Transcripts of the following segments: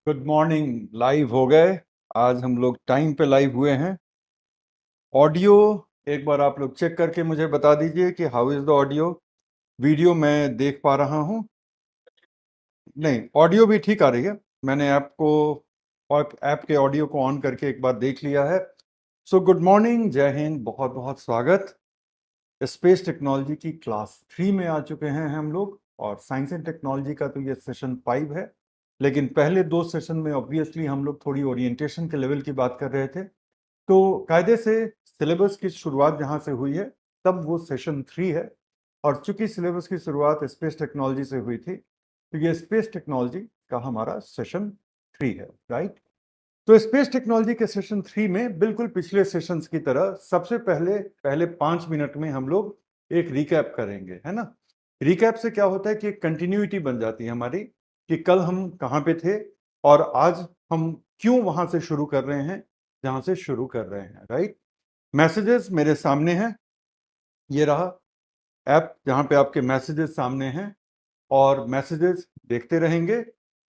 Good morning. Live हो गए। आज हम लोग टाइम पे लाइव हुए हैं। ऑडियो एक बार आप लोग चेक करके मुझे बता दीजिए कि how is the audio. Video मैं देख पा रहा हूँ। नहीं, ऑडियो भी ठीक आ रही है। मैंने ऐप को और ऐप के ऑडियो को ऑन करके एक बार देख लिया है। सो गुड मॉर्निंग, जय हिंद, बहुत बहुत स्वागत। स्पेस टेक्नोलॉजी की क्लास 3 में आ चुके हैं हम लोग, और साइंस एंड टेक्नोलॉजी का तो ये सेशन 5 है। लेकिन पहले 2 सेशन में ऑब्वियसली हम लोग थोड़ी ओरिएंटेशन के लेवल की बात कर रहे थे। तो कायदे से सिलेबस की शुरुआत जहाँ से हुई है तब वो सेशन 3 है। और चूंकि सिलेबस की शुरुआत स्पेस टेक्नोलॉजी से हुई थी, तो ये स्पेस टेक्नोलॉजी का हमारा सेशन 3 है, राइट। तो स्पेस टेक्नोलॉजी के सेशन 3 में बिल्कुल पिछले सेशंस की तरह सबसे पहले पहले 5 मिनट में हम लोग एक रिकैप करेंगे, है ना। रिकैप से क्या होता है कि एक कंटिन्यूटी बन जाती है हमारी, कि कल हम कहाँ पे थे और आज हम क्यों वहां से शुरू कर रहे हैं जहां से शुरू कर रहे हैं, राइट। मैसेजेस मेरे सामने हैं। ये रहा ऐप जहां पे आपके मैसेजेस सामने हैं, और मैसेजेस देखते रहेंगे।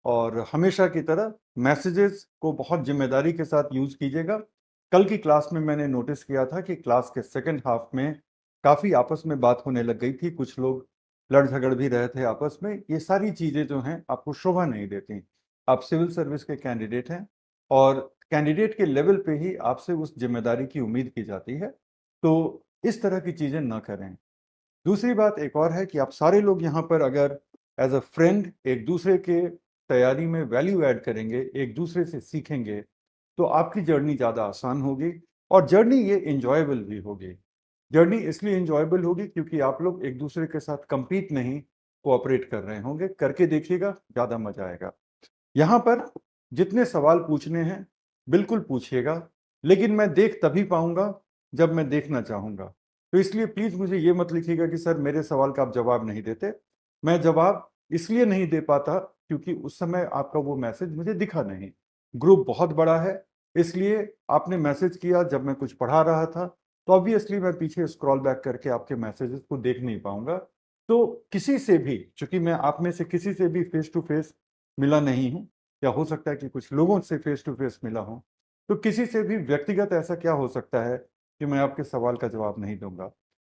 और हमेशा की तरह मैसेजेस को बहुत जिम्मेदारी के साथ यूज कीजिएगा। कल की क्लास में मैंने नोटिस किया था कि क्लास के सेकंड हाफ में काफी आपस में बात होने लग गई थी, कुछ लोग लड़ झगड़ भी रहे थे आपस में। ये सारी चीजें जो हैं आपको शोभा नहीं देती। आप सिविल सर्विस के कैंडिडेट हैं, और कैंडिडेट के लेवल पे ही आपसे उस जिम्मेदारी की उम्मीद की जाती है। तो इस तरह की चीजें न करें। दूसरी बात एक और है कि आप सारे लोग यहाँ पर अगर एज अ फ्रेंड एक दूसरे के तैयारी में वैल्यू ऐड करेंगे, एक दूसरे से सीखेंगे, तो आपकी जर्नी ज़्यादा आसान होगी। और जर्नी ये इंजॉयबल भी होगी। जर्नी इसलिए इंजॉयबल होगी क्योंकि आप लोग एक दूसरे के साथ compete नहीं, कोऑपरेट कर रहे होंगे। करके देखिएगा, ज़्यादा मजा आएगा। यहाँ पर जितने सवाल पूछने हैं बिल्कुल पूछिएगा, लेकिन मैं देख तभी पाऊंगा जब मैं देखना चाहूंगा। तो इसलिए प्लीज मुझे ये मत लिखिएगा कि सर मेरे सवाल का आप जवाब नहीं देते। मैं जवाब इसलिए नहीं दे पाता क्योंकि उस समय आपका वो मैसेज मुझे दिखा नहीं। ग्रुप बहुत बड़ा है, इसलिए आपने मैसेज किया जब मैं कुछ पढ़ा रहा था, तो ऑब्वियसली मैं पीछे स्क्रॉल बैक करके आपके मैसेजेस को देख नहीं पाऊंगा। तो किसी से भी, चूंकि मैं आप में से किसी से भी फेस टू फेस मिला नहीं हूं, या हो सकता है कि कुछ लोगों से फेस टू फेस मिला हूं, तो किसी से भी व्यक्तिगत ऐसा क्या हो सकता है कि मैं आपके सवाल का जवाब नहीं दूंगा।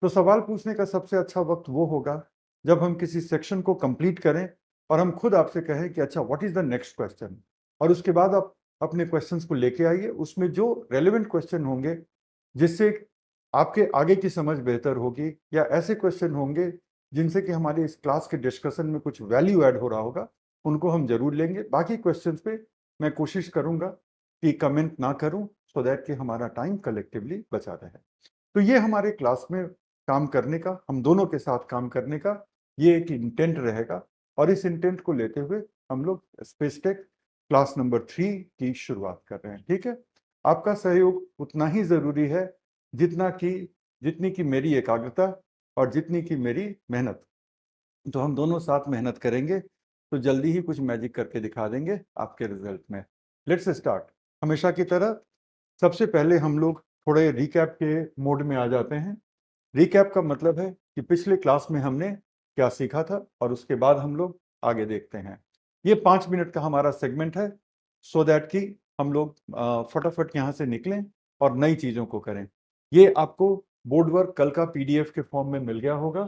तो सवाल पूछने का सबसे अच्छा वक्त वो होगा जब हम किसी सेक्शन को कंप्लीट करें और हम खुद आपसे कहें कि अच्छा what is the next question. और उसके बाद आप अपने क्वेश्चंस को लेके आइए, उसमें जो रेलेवेंट क्वेश्चन होंगे जिससे आपके आगे की समझ बेहतर होगी, या ऐसे क्वेश्चन होंगे जिनसे कि हमारे इस क्लास के डिस्कशन में कुछ वैल्यू ऐड हो रहा होगा, उनको हम जरूर लेंगे। बाकी क्वेश्चंस पे मैं कोशिश करूंगा कि कमेंट ना करूं, सो दैट कि हमारा टाइम कलेक्टिवली बचा रहे। तो ये हमारे क्लास में काम करने का, हम दोनों के साथ काम करने का ये एक इंटेंट रहेगा। और इस इंटेंट को लेते हुए हम लोग स्पेस टेक क्लास नंबर 3 की शुरुआत कर रहे हैं, ठीक है। आपका सहयोग उतना ही जरूरी है जितना कि जितनी की मेरी एकाग्रता और जितनी की मेरी मेहनत। तो हम दोनों साथ मेहनत करेंगे तो जल्दी ही कुछ मैजिक करके दिखा देंगे आपके रिजल्ट में। Let's start. हमेशा की तरह सबसे पहले हम लोग थोड़े रिकैप के मोड में आ जाते हैं। रिकैप का मतलब है कि पिछले क्लास में हमने क्या सीखा था, और उसके बाद हम लोग आगे देखते हैं। ये 5 मिनट का हमारा सेगमेंट है, सो दैट कि हम लोग फटाफट यहाँ से निकलें और नई चीज़ों को करें। ये आपको बोर्ड वर्क कल का पीडीएफ के फॉर्म में मिल गया होगा।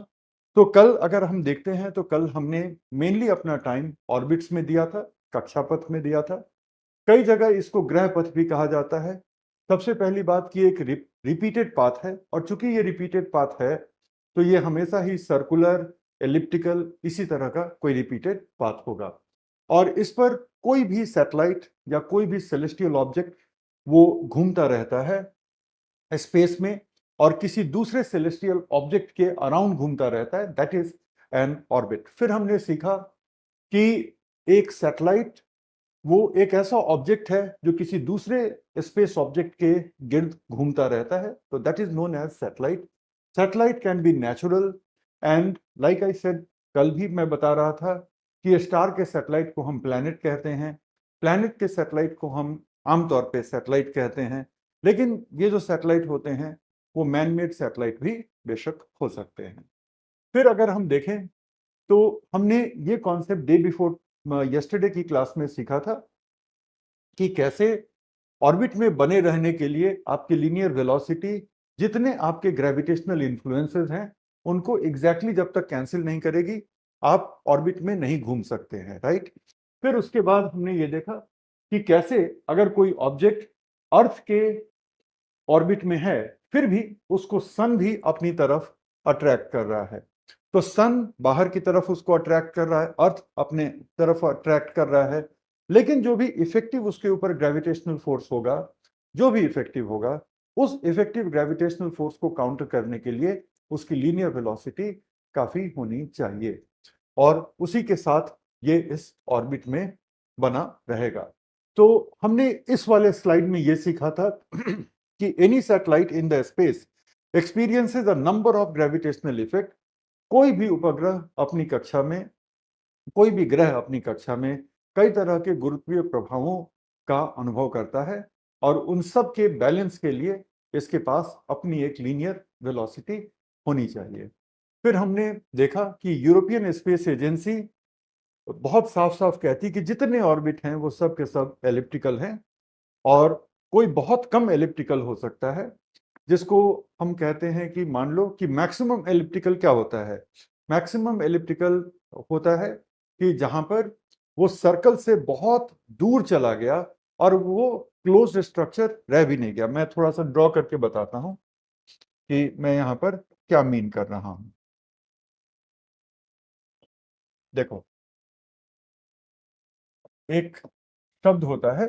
तो कल अगर हम देखते हैं तो कल हमने मेनली अपना टाइम ऑर्बिट्स में दिया था, कक्षापथ में दिया था। कई जगह इसको ग्रह पथ भी कहा जाता है। सबसे पहली बात की एक रिपीटेड पाथ है, और चूंकि ये रिपीटेड पाथ है तो ये हमेशा ही सर्कुलर, एलिप्टिकल, इसी तरह का कोई रिपीटेड पाथ होगा। और इस पर कोई भी सैटेलाइट या कोई भी सेलेस्टियल ऑब्जेक्ट वो घूमता रहता है स्पेस में, और किसी दूसरे सेलेस्टियल ऑब्जेक्ट के अराउंड घूमता रहता है, दैट इज एन ऑर्बिट। फिर हमने सीखा कि एक सैटेलाइट वो एक ऐसा ऑब्जेक्ट है जो किसी दूसरे स्पेस ऑब्जेक्ट के गिर्द घूमता रहता है, तो that is known as satellite. Satellite can be natural, and like I said, कल भी मैं बता रहा था कि स्टार के सैटेलाइट को हम प्लैनेट कहते हैं, प्लैनेट के सैटेलाइट को हम आमतौर पे सैटेलाइट कहते हैं। लेकिन ये जो सैटेलाइट होते हैं वो मैन मेड सैटेलाइट भी बेशक हो सकते हैं। फिर अगर हम देखें तो हमने ये कॉन्सेप्ट डे बिफोर यस्टरडे की क्लास में सीखा था कि कैसे ऑर्बिट में बने रहने के लिए आपकी लीनियर वेलोसिटी जितने आपके ग्रेविटेशनल इन्फ्लुएंसेस हैं उनको एग्जैक्टली जब तक कैंसिल नहीं करेगी आप ऑर्बिट में नहीं घूम सकते हैं, राइट। फिर उसके बाद हमने ये देखा कि कैसे अगर कोई ऑब्जेक्ट अर्थ के ऑर्बिट में है फिर भी उसको सन भी अपनी तरफ अट्रैक्ट कर रहा है, तो सन बाहर की तरफ उसको अट्रैक्ट कर रहा है, अर्थ अपने तरफ अट्रैक्ट कर रहा है, लेकिन जो भी इफेक्टिव उसके ऊपर ग्रेविटेशनल फोर्स होगा, जो भी इफेक्टिव होगा, उस इफेक्टिव ग्रेविटेशनल फोर्स को काउंटर करने के लिए उसकी लीनियर वेलोसिटी काफी होनी चाहिए और उसी के साथ ये इस ऑर्बिट में बना रहेगा। तो हमने इस वाले स्लाइड में ये सीखा था कि any satellite in the space experiences a number of gravitational effect. कोई भी उपग्रह अपनी कक्षा में, कोई भी ग्रह अपनी कक्षा में कई तरह के गुरुत्वीय प्रभावों का अनुभव करता है और उन सब के बैलेंस के लिए इसके पास अपनी एक लीनियर वेलोसिटी होनी चाहिए। फिर हमने देखा कि यूरोपियन स्पेस एजेंसी बहुत साफ साफ कहती कि जितने ऑर्बिट हैं वो सब के सब एलिप्टिकल हैं और कोई बहुत कम एलिप्टिकल हो सकता है, जिसको हम कहते हैं कि मान लो कि मैक्सिमम एलिप्टिकल क्या होता है। मैक्सिमम एलिप्टिकल होता है कि जहां पर वो सर्कल से बहुत दूर चला गया और वो क्लोज्ड स्ट्रक्चर रह भी नहीं गया। मैं थोड़ा सा ड्रॉ करके बताता हूं कि मैं यहां पर क्या मीन कर रहा हूं। देखो, एक शब्द होता है,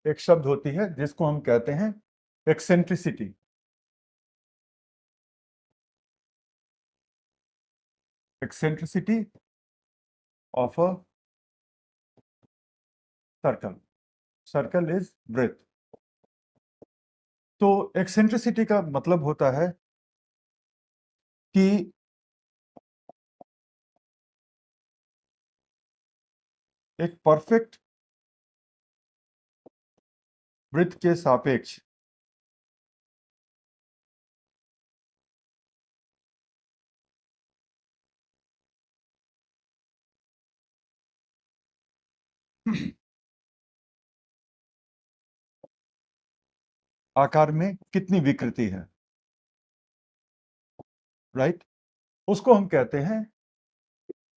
एक शब्द होती है जिसको हम कहते हैं eccentricity. Eccentricity of a circle. Circle is breadth. तो एक्सेंट्रिसिटी का मतलब होता है कि एक परफेक्ट ब्रेथ के सापेक्ष आकार में कितनी विकृति है, राइट, उसको हम कहते हैं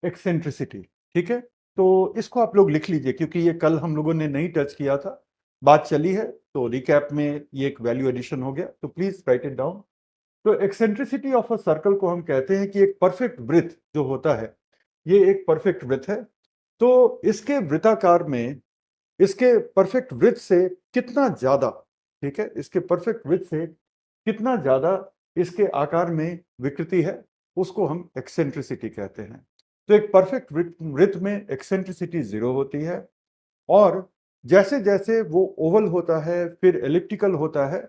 एक्सेंट्रिसिटी। ठीक है, तो इसको आप लोग लिख लीजिए क्योंकि ये कल हम लोगों ने नहीं टच किया था, बात चली है, तो रिकैप में ये एक वैल्यू एडिशन हो गया, तो प्लीज राइट इट डाउन। तो एक्सेंट्रिसिटी ऑफ अ सर्कल को हम कहते हैं कि एक परफेक्ट वृत्त जो होता है, ये एक परफेक्ट वृत्त है, तो इसके वृत्ताकार में, इसके परफेक्ट वृत्त से कितना ज्यादा, ठीक है, इसके परफेक्ट वृत्त से कितना ज्यादा इसके आकार में विकृति है, उसको हम एक्सेंट्रिसिटी कहते हैं। तो एक परफेक्ट वृत्त में एक्सेंट्रिसिटी 0 होती है और जैसे जैसे वो ओवल होता है फिर एलिप्टिकल होता है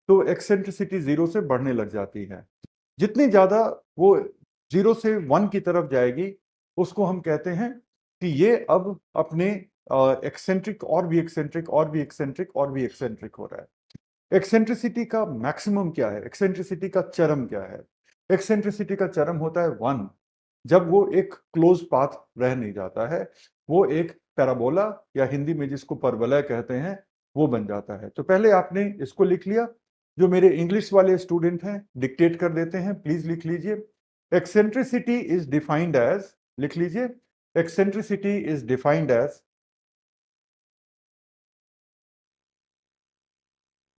तो एक्सेंट्रिसिटी 0 से बढ़ने लग जाती है। जितनी ज्यादा वो 0 से 1 की तरफ जाएगी उसको हम कहते हैं कि ये अब अपने एक्सेंट्रिक और भी एक्सेंट्रिक और भी एक्सेंट्रिक और भी एक्सेंट्रिक हो रहा है। एक्सेंट्रिसिटी का मैक्सिमम क्या है, एक्सेंट्रिसिटी का चरम क्या है? एक्सेंट्रिसिटी का चरम होता है 1, जब वो एक क्लोज पाथ रह नहीं जाता है, वो एक पैराबोला या हिंदी में जिसको परवलय कहते हैं वो बन जाता है। तो पहले आपने इसको लिख लिया, जो मेरे इंग्लिश वाले स्टूडेंट हैं डिक्टेट कर देते हैं, प्लीज लिख लीजिए। एक्सेंट्रिसिटी इज डिफाइंड एज, लिख लीजिए, eccentricity is defined as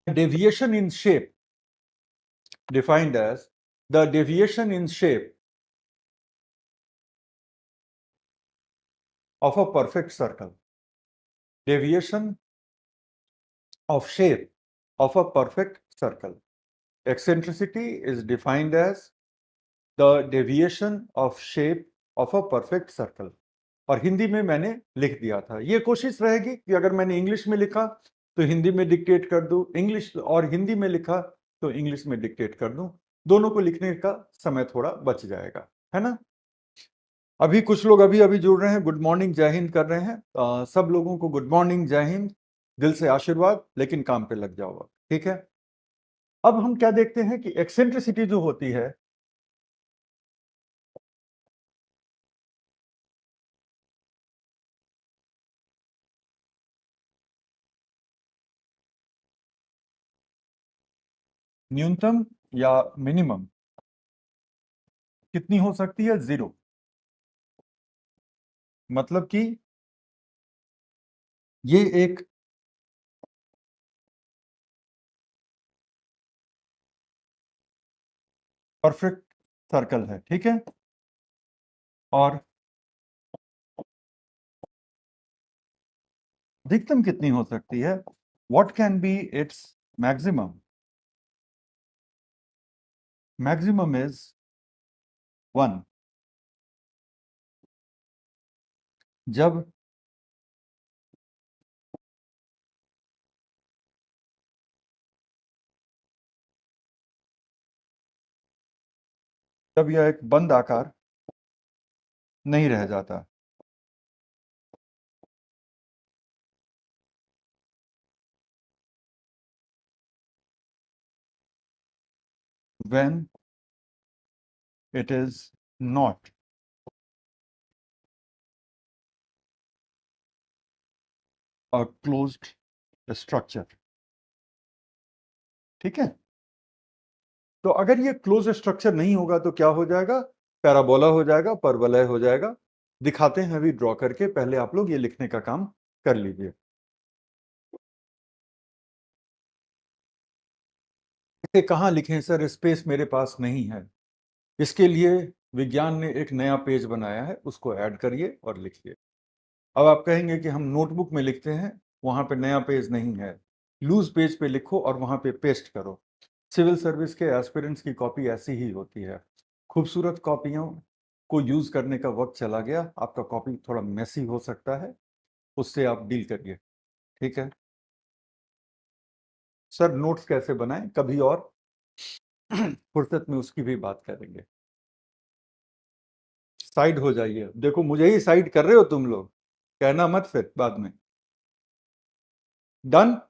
deviation in shape, defined as the deviation in shape of a perfect circle. Deviation of shape of a perfect circle. Eccentricity is defined as the deviation of shape of a perfect circle. और हिंदी में मैंने लिख दिया था। ये कोशिश रहेगी कि अगर मैंने इंग्लिश में लिखा तो हिंदी में डिक्टेट कर दूं, इंग्लिश और हिंदी में लिखा तो इंग्लिश में डिक्टेट कर दूं, दोनों को लिखने का समय थोड़ा बच जाएगा, है ना। अभी कुछ लोग अभी अभी जुड़ रहे हैं, गुड मॉर्निंग जय हिंद कर रहे हैं, सब लोगों को गुड मॉर्निंग जय हिंद, दिल से आशीर्वाद, लेकिन काम पे लग जाओ, ठीक है। अब हम क्या देखते हैं कि एक्सेंट्रिसिटी जो होती है, न्यूनतम या मिनिमम कितनी हो सकती है? 0। मतलब कि ये एक परफेक्ट सर्कल है, ठीक है। और अधिकतम कितनी हो सकती है? What can be its maximum? Maximum is 1। जब जब यह एक बंद आकार नहीं रह जाता। When it is not a closed structure, ठीक है। तो अगर ये क्लोज स्ट्रक्चर नहीं होगा तो क्या हो जाएगा? पैराबोला हो जाएगा, परवलय हो जाएगा। दिखाते हैं अभी ड्रॉ करके, पहले आप लोग ये लिखने का काम कर लीजिए। इसे कहाँ लिखें सर? स्पेस मेरे पास नहीं है। इसके लिए विज्ञान ने एक नया पेज बनाया है, उसको ऐड करिए और लिखिए। अब आप कहेंगे कि हम नोटबुक में लिखते हैं, वहां पे नया पेज नहीं है। लूज पेज पे लिखो और वहां पे पेस्ट करो। सिविल सर्विस के एस्पिरेंट्स की कॉपी ऐसी ही होती है। खूबसूरत कॉपियों को यूज करने का वक्त चला गया, आपका कॉपी थोड़ा मेसी हो सकता है, उससे आप डील करिए, ठीक है। सर नोट्स कैसे बनाएं, कभी और फुर्सत में उसकी भी बात करेंगे। साइड हो जाइए, देखो मुझे ही साइड कर रहे हो तुम लोग, कहना मत फिर बाद में। डन।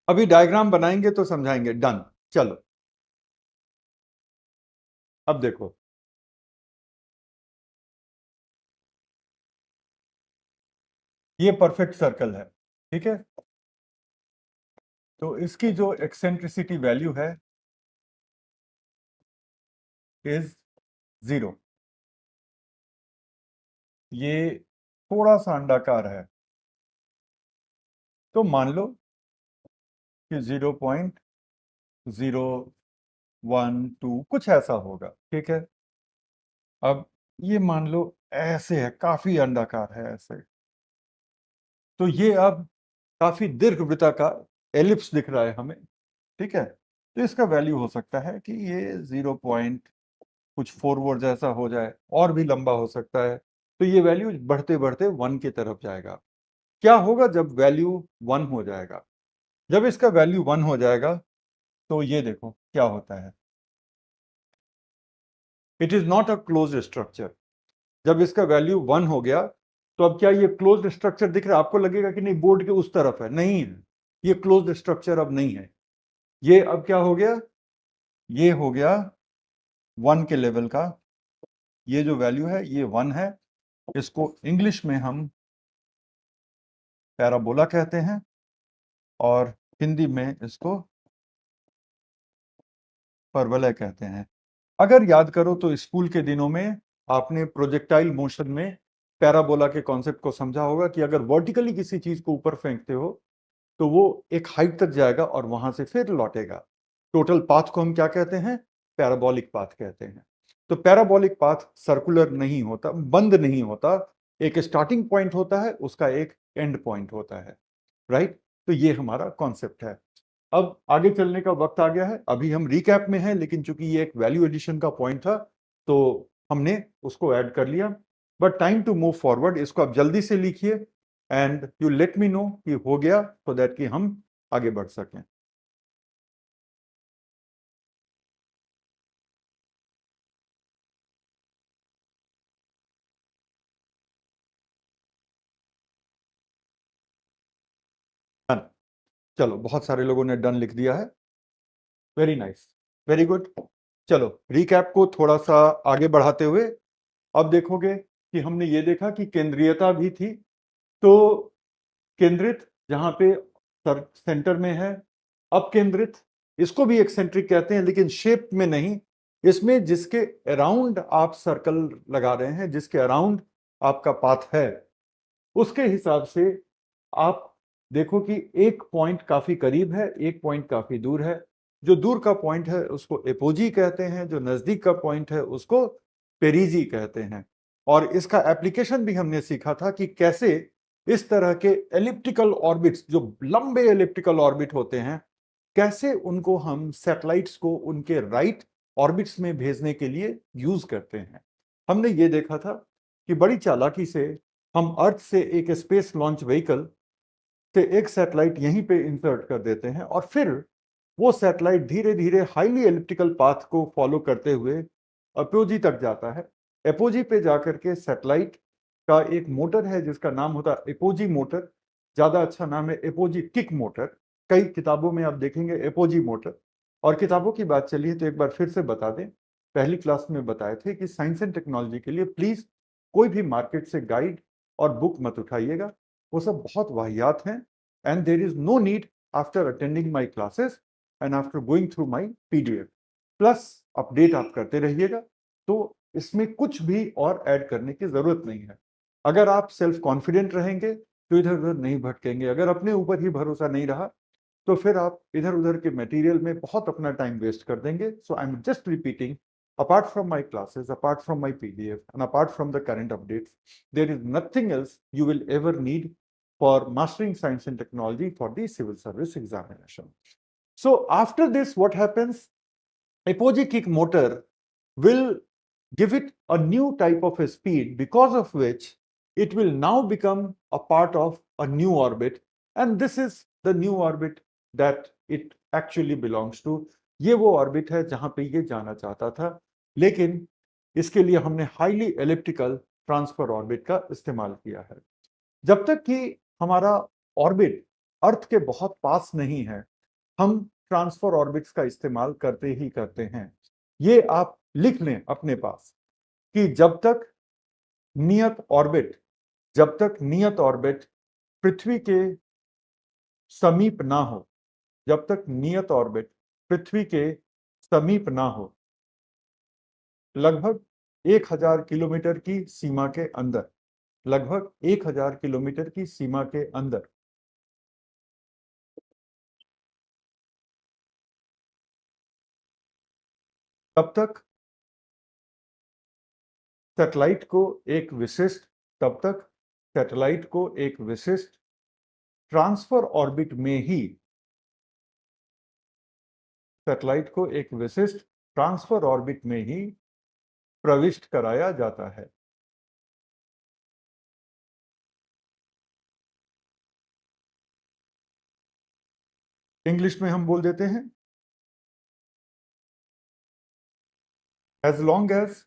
अभी डायग्राम बनाएंगे तो समझाएंगे। डन। चलो अब देखो, ये परफेक्ट सर्कल है, ठीक है। तो इसकी जो एक्सेंट्रिसिटी वैल्यू है इज 0। ये थोड़ा सा अंडाकार है, तो मान लो कि 0.012 कुछ ऐसा होगा, ठीक है। अब ये मान लो ऐसे है, काफी अंडाकार है ऐसे। तो ये अब काफी दीर्घवृत्ताकार एलिप्स दिख रहा है हमें, ठीक है। तो इसका वैल्यू हो सकता है कि ये 0 पॉइंट कुछ फॉरवर्ड जैसा हो जाए, और भी लंबा हो सकता है। तो ये वैल्यू बढ़ते बढ़ते 1 की तरफ जाएगा। क्या होगा जब वैल्यू 1 हो जाएगा? जब इसका वैल्यू 1 हो जाएगा तो ये देखो क्या होता है। It is not a close structure. जब इसका वैल्यू 1 हो गया तो अब क्या ये क्लोज्ड स्ट्रक्चर दिख रहा है? आपको लगेगा कि नहीं बोर्ड के उस तरफ है, नहीं है। ये क्लोज्ड स्ट्रक्चर अब नहीं है। ये अब क्या हो गया? ये हो गया 1 के लेवल का। ये जो वैल्यू है ये 1 है। इसको इंग्लिश में हम पैराबोला कहते हैं और हिंदी में इसको परवलय कहते हैं। अगर याद करो तो स्कूल के दिनों में आपने प्रोजेक्टाइल मोशन में पैराबोला के कॉन्सेप्ट को समझा होगा कि अगर वर्टिकली किसी चीज को ऊपर फेंकते हो तो वो एक हाइट तक जाएगा और वहां से फिर लौटेगा। टोटल पाथ को हम क्या कहते हैं? पैराबोलिक पाथ कहते हैं। तो पैराबोलिक पाथ सर्कुलर नहीं होता, बंद नहीं होता। एक स्टार्टिंग पॉइंट होता है, उसका एक एंड पॉइंट होता है, राइट। तो ये हमारा कॉन्सेप्ट है। अब आगे चलने का वक्त आ गया है। अभी हम रिकैप में हैं, लेकिन चूंकि ये एक वैल्यू एडिशन का पॉइंट था तो हमने उसको ऐड कर लिया। But time to move forward, इसको आप जल्दी से लिखिए and you let me know कि हो गया, सो दैट कि हम आगे बढ़ सकें। डन। चलो बहुत सारे लोगों ने डन लिख दिया है। Very nice, very good. चलो रिकैप को थोड़ा सा आगे बढ़ाते हुए अब देखोगे कि हमने ये देखा कि केंद्रीयता भी थी। तो केंद्रित जहां पे सेंटर में है, अपकेंद्रित, इसको भी एक्सेंट्रिक कहते हैं, लेकिन शेप में नहीं। इसमें जिसके अराउंड आप सर्कल लगा रहे हैं, जिसके अराउंड आपका पाथ है, उसके हिसाब से आप देखो कि एक पॉइंट काफी करीब है, एक पॉइंट काफी दूर है। जो दूर का पॉइंट है उसको एपोजी कहते हैं, जो नजदीक का पॉइंट है उसको पेरिजी कहते हैं। और इसका एप्लीकेशन भी हमने सीखा था कि कैसे इस तरह के एलिप्टिकल ऑर्बिट्स, जो लंबे एलिप्टिकल ऑर्बिट होते हैं, कैसे उनको हम सैटेलाइट्स को उनके राइट ऑर्बिट्स में भेजने के लिए यूज करते हैं। हमने ये देखा था कि बड़ी चालाकी से हम अर्थ से एक स्पेस लॉन्च व्हीकल से एक सैटेलाइट यहीं पे इंसर्ट कर देते हैं, और फिर वो सैटेलाइट धीरे धीरे हाईली एलिप्टिकल पाथ को फॉलो करते हुए एपोजी तक जाता है। एपोजी पे जाकर के सैटेलाइट का एक मोटर है जिसका नाम होता है एपोजी मोटर। ज्यादा अच्छा नाम है एपोजी किक मोटर। कई किताबों में आप देखेंगे एपोजी मोटर। और किताबों की बात चली है तो एक बार फिर से बता दें, पहली क्लास में बताए थे कि साइंस एंड टेक्नोलॉजी के लिए प्लीज कोई भी मार्केट से गाइड और बुक मत उठाइएगा, वो सब बहुत वाहियात हैं। And there is no need after attending my classes and after going through my PDF, plus update आप करते रहिएगा। तो इसमें कुछ भी और ऐड करने की जरूरत नहीं है। अगर आप सेल्फ कॉन्फिडेंट रहेंगे तो इधर उधर नहीं भटकेंगे। अगर अपने ऊपर ही भरोसा नहीं रहा तो फिर आप इधर उधर के मटेरियल में बहुत अपना टाइम वेस्ट कर देंगे। So I am just repeating, apart from my classes, apart from my PDF, and apart from the current updates, there is nothing else you will ever need for mastering science and technology for the civil service examination. So after this, what happens? Apogee kick motor will give it a new type of a speed, because of which it will now become a part of a new orbit, and this is the new orbit that it actually belongs to. ये वो orbit है जहां पे ये जाना चाहता था, लेकिन इसके लिए हमने हाईली एलिप्टिकल ट्रांसफर ऑर्बिट का इस्तेमाल किया है। जब तक कि हमारा ऑर्बिट अर्थ के बहुत पास नहीं है, हम ट्रांसफर ऑर्बिट्स का इस्तेमाल करते ही करते हैं। ये आप लिख लें अपने पास कि जब तक नियत ऑर्बिट पृथ्वी के समीप ना हो, जब तक नियत ऑर्बिट पृथ्वी के समीप ना हो, लगभग 1000 किलोमीटर की सीमा के अंदर, लगभग 1000 किलोमीटर की सीमा के अंदर, तब तक सैटेलाइट को एक विशिष्ट तब तक सैटेलाइट को एक विशिष्ट ट्रांसफर ऑर्बिट में ही सैटेलाइट को एक विशिष्ट ट्रांसफर ऑर्बिट में ही प्रविष्ट कराया जाता है। इंग्लिश में हम बोल देते हैं, as long as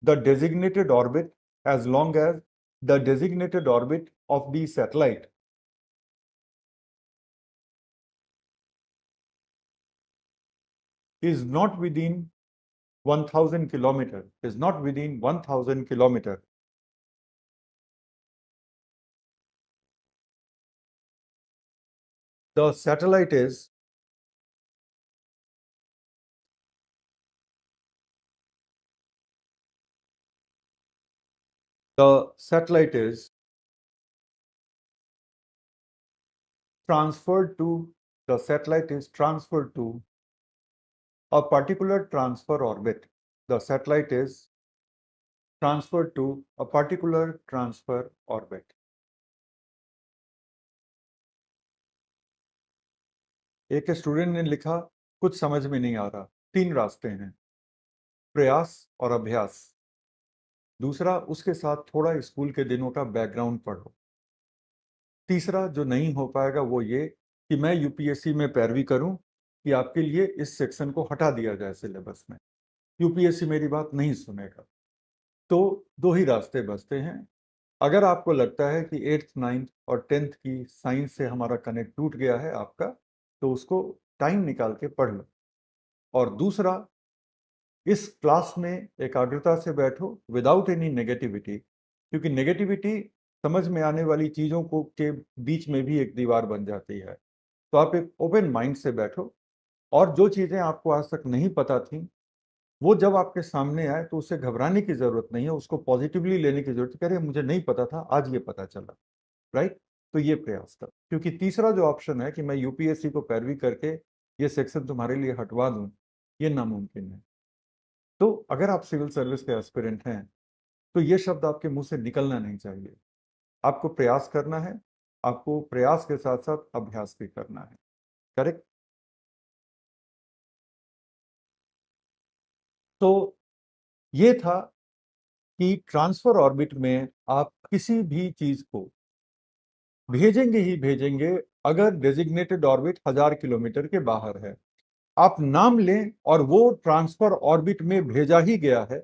the designated orbit, as long as the designated orbit of the satellite is not within 1000 kilometer, is not within 1000 kilometer, the satellite is transferred to the satellite is transferred to a particular transfer orbit. The satellite is transferred to a particular transfer orbit. एक student ने लिखा कुछ समझ में नहीं आ रहा। 3 रास्ते हैं, प्रयास और अभ्यास। दूसरा, उसके साथ थोड़ा स्कूल के दिनों का बैकग्राउंड पढ़ो। तीसरा जो नहीं हो पाएगा वो ये कि मैं यूपीएससी में पैरवी करूं कि आपके लिए इस सेक्शन को हटा दिया जाए सिलेबस में। यूपीएससी मेरी बात नहीं सुनेगा। तो 2 ही रास्ते बचते हैं। अगर आपको लगता है कि 8th 9th और 10th की साइंस से हमारा कनेक्ट टूट गया है आपका, तो उसको टाइम निकाल के पढ़ लो। और दूसरा, इस क्लास में एकाग्रता से बैठो विदाउट एनी नेगेटिविटी, क्योंकि नेगेटिविटी समझ में आने वाली चीजों को के बीच में भी एक दीवार बन जाती है। तो आप एक ओपन माइंड से बैठो, और जो चीजें आपको आज तक नहीं पता थी वो जब आपके सामने आए तो उससे घबराने की जरूरत नहीं है, उसको पॉजिटिवली लेने की जरूरत है। कह रहे मुझे नहीं पता था, आज ये पता चला। राइट। तो ये प्रयास कर, क्योंकि तीसरा जो ऑप्शन है कि मैं यूपीएससी को पैरवी करके ये सेक्शन तुम्हारे लिए हटवा दूं, ये नामुमकिन है। तो अगर आप सिविल सर्विस के एस्पिरेंट हैं तो ये शब्द आपके मुंह से निकलना नहीं चाहिए। आपको प्रयास करना है, आपको प्रयास के साथ साथ अभ्यास भी करना है। करेक्ट। तो ये था कि ट्रांसफर ऑर्बिट में आप किसी भी चीज को भेजेंगे ही भेजेंगे अगर डेजिग्नेटेड ऑर्बिट 1000 किलोमीटर के बाहर है। आप नाम लें और वो ट्रांसफर ऑर्बिट में भेजा ही गया है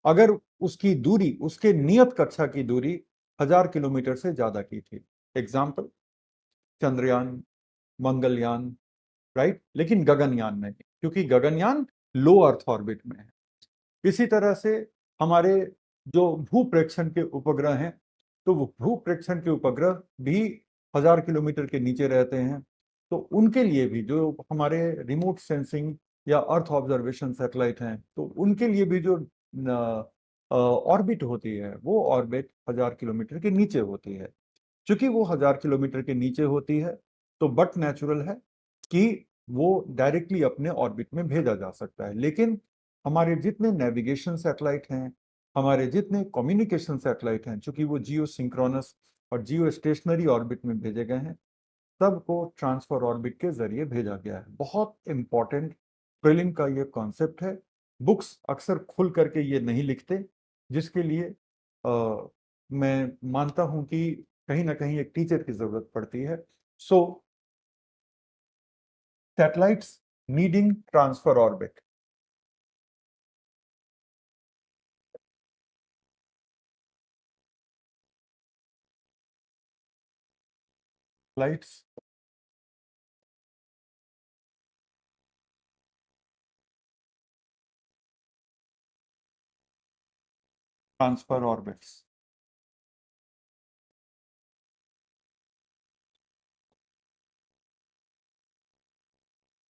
अगर उसकी दूरी, उसके नियत कक्षा की दूरी 1000 किलोमीटर से ज्यादा की थी। एग्जाम्पल, चंद्रयान, मंगलयान। राइट। लेकिन गगनयान नहीं, क्योंकि गगनयान लो अर्थ ऑर्बिट में है। इसी तरह से हमारे जो भूप्रेक्षण के उपग्रह हैं, तो वो भूप्रेक्षण के उपग्रह भी 1000 किलोमीटर के नीचे रहते हैं। तो उनके लिए भी जो हमारे रिमोट सेंसिंग या अर्थ ऑब्जर्वेशन सैटेलाइट हैं, तो उनके लिए भी जो ऑर्बिट होती है वो ऑर्बिट 1000 किलोमीटर के नीचे होती है। चूंकि वो 1000 किलोमीटर के नीचे होती है तो बट नेचुरल है कि वो डायरेक्टली अपने ऑर्बिट में भेजा जा सकता है। लेकिन हमारे जितने नेविगेशन सैटेलाइट हैं, हमारे जितने कम्युनिकेशन सैटेलाइट हैं, चूंकि वो जियो सिंक्रोनस और जियो स्टेशनरी ऑर्बिट में भेजे गए हैं, सबको ट्रांसफर ऑर्बिट के जरिए भेजा गया है। बहुत इंपॉर्टेंट प्रीलिम का ये कॉन्सेप्ट है। बुक्स अक्सर खुल करके ये नहीं लिखते, जिसके लिए मैं मानता हूं कि कहीं ना कहीं एक टीचर की जरूरत पड़ती है। So satellites needing transfer orbit. Flights transfer orbits.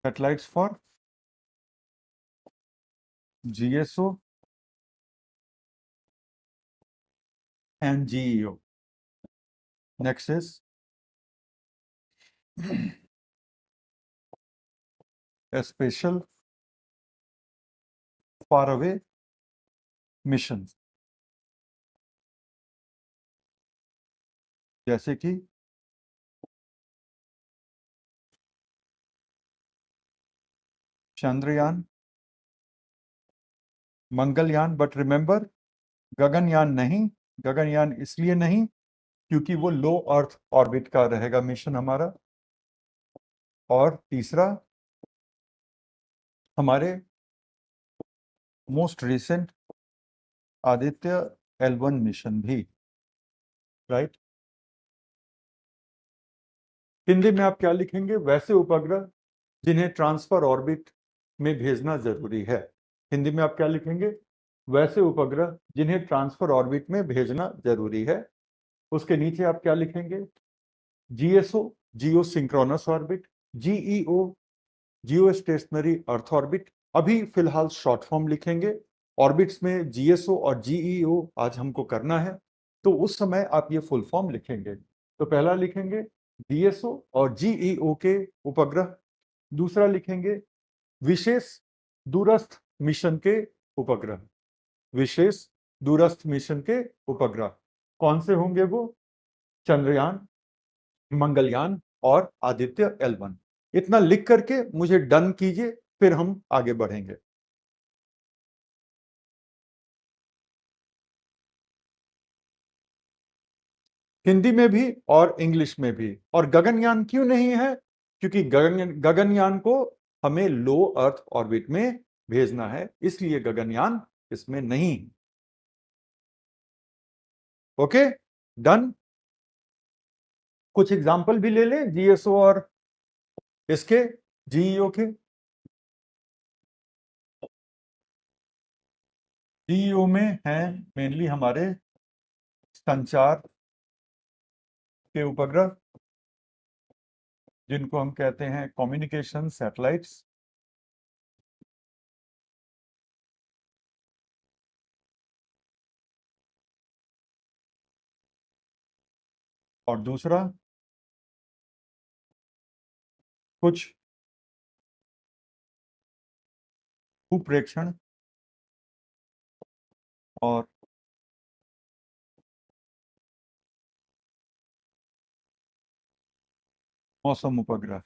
Satellites for GSO and GEO. Next is special far away mission, जैसे कि चंद्रयान, मंगलयान। बट रिमेंबर, गगनयान नहीं। गगनयान इसलिए नहीं क्योंकि वो लो अर्थ ऑर्बिट का रहेगा मिशन हमारा। और तीसरा, हमारे most recent Aditya L1 mission भी। राइट। हिंदी में आप क्या लिखेंगे? वैसे उपग्रह जिन्हें ट्रांसफर ऑर्बिट में भेजना जरूरी है। हिंदी में आप क्या लिखेंगे? वैसे उपग्रह जिन्हें ट्रांसफर ऑर्बिट में भेजना जरूरी है। उसके नीचे आप क्या लिखेंगे? GSO, geosynchronous orbit. GEO, geostationary earth orbit. अभी फिलहाल शॉर्ट फॉर्म लिखेंगे। ऑर्बिट्स में जीएसओ और जीईओ आज हमको करना है, तो उस समय आप ये फुल फॉर्म लिखेंगे। तो पहला लिखेंगे जीएसओ और जीईओ के उपग्रह। दूसरा लिखेंगे विशेष दूरस्थ मिशन के उपग्रह। विशेष दूरस्थ मिशन के उपग्रह कौन से होंगे? वो चंद्रयान, मंगलयान और आदित्य L1। इतना लिख करके मुझे डन कीजिए, फिर हम आगे बढ़ेंगे। हिंदी में भी और इंग्लिश में भी। और गगनयान क्यों नहीं है? क्योंकि गगनयान को हमें लो अर्थ ऑर्बिट में भेजना है, इसलिए गगनयान इसमें नहीं। Okay, done. कुछ एग्जाम्पल भी ले लें जीएसओ और इसके, जीईओ के। जीईओ में हैं मेनली हमारे संचार के उपग्रह जिनको हम कहते हैं कम्युनिकेशन सैटेलाइट्स, और दूसरा कुछ भूप्रेक्षण और मौसम उपग्रह,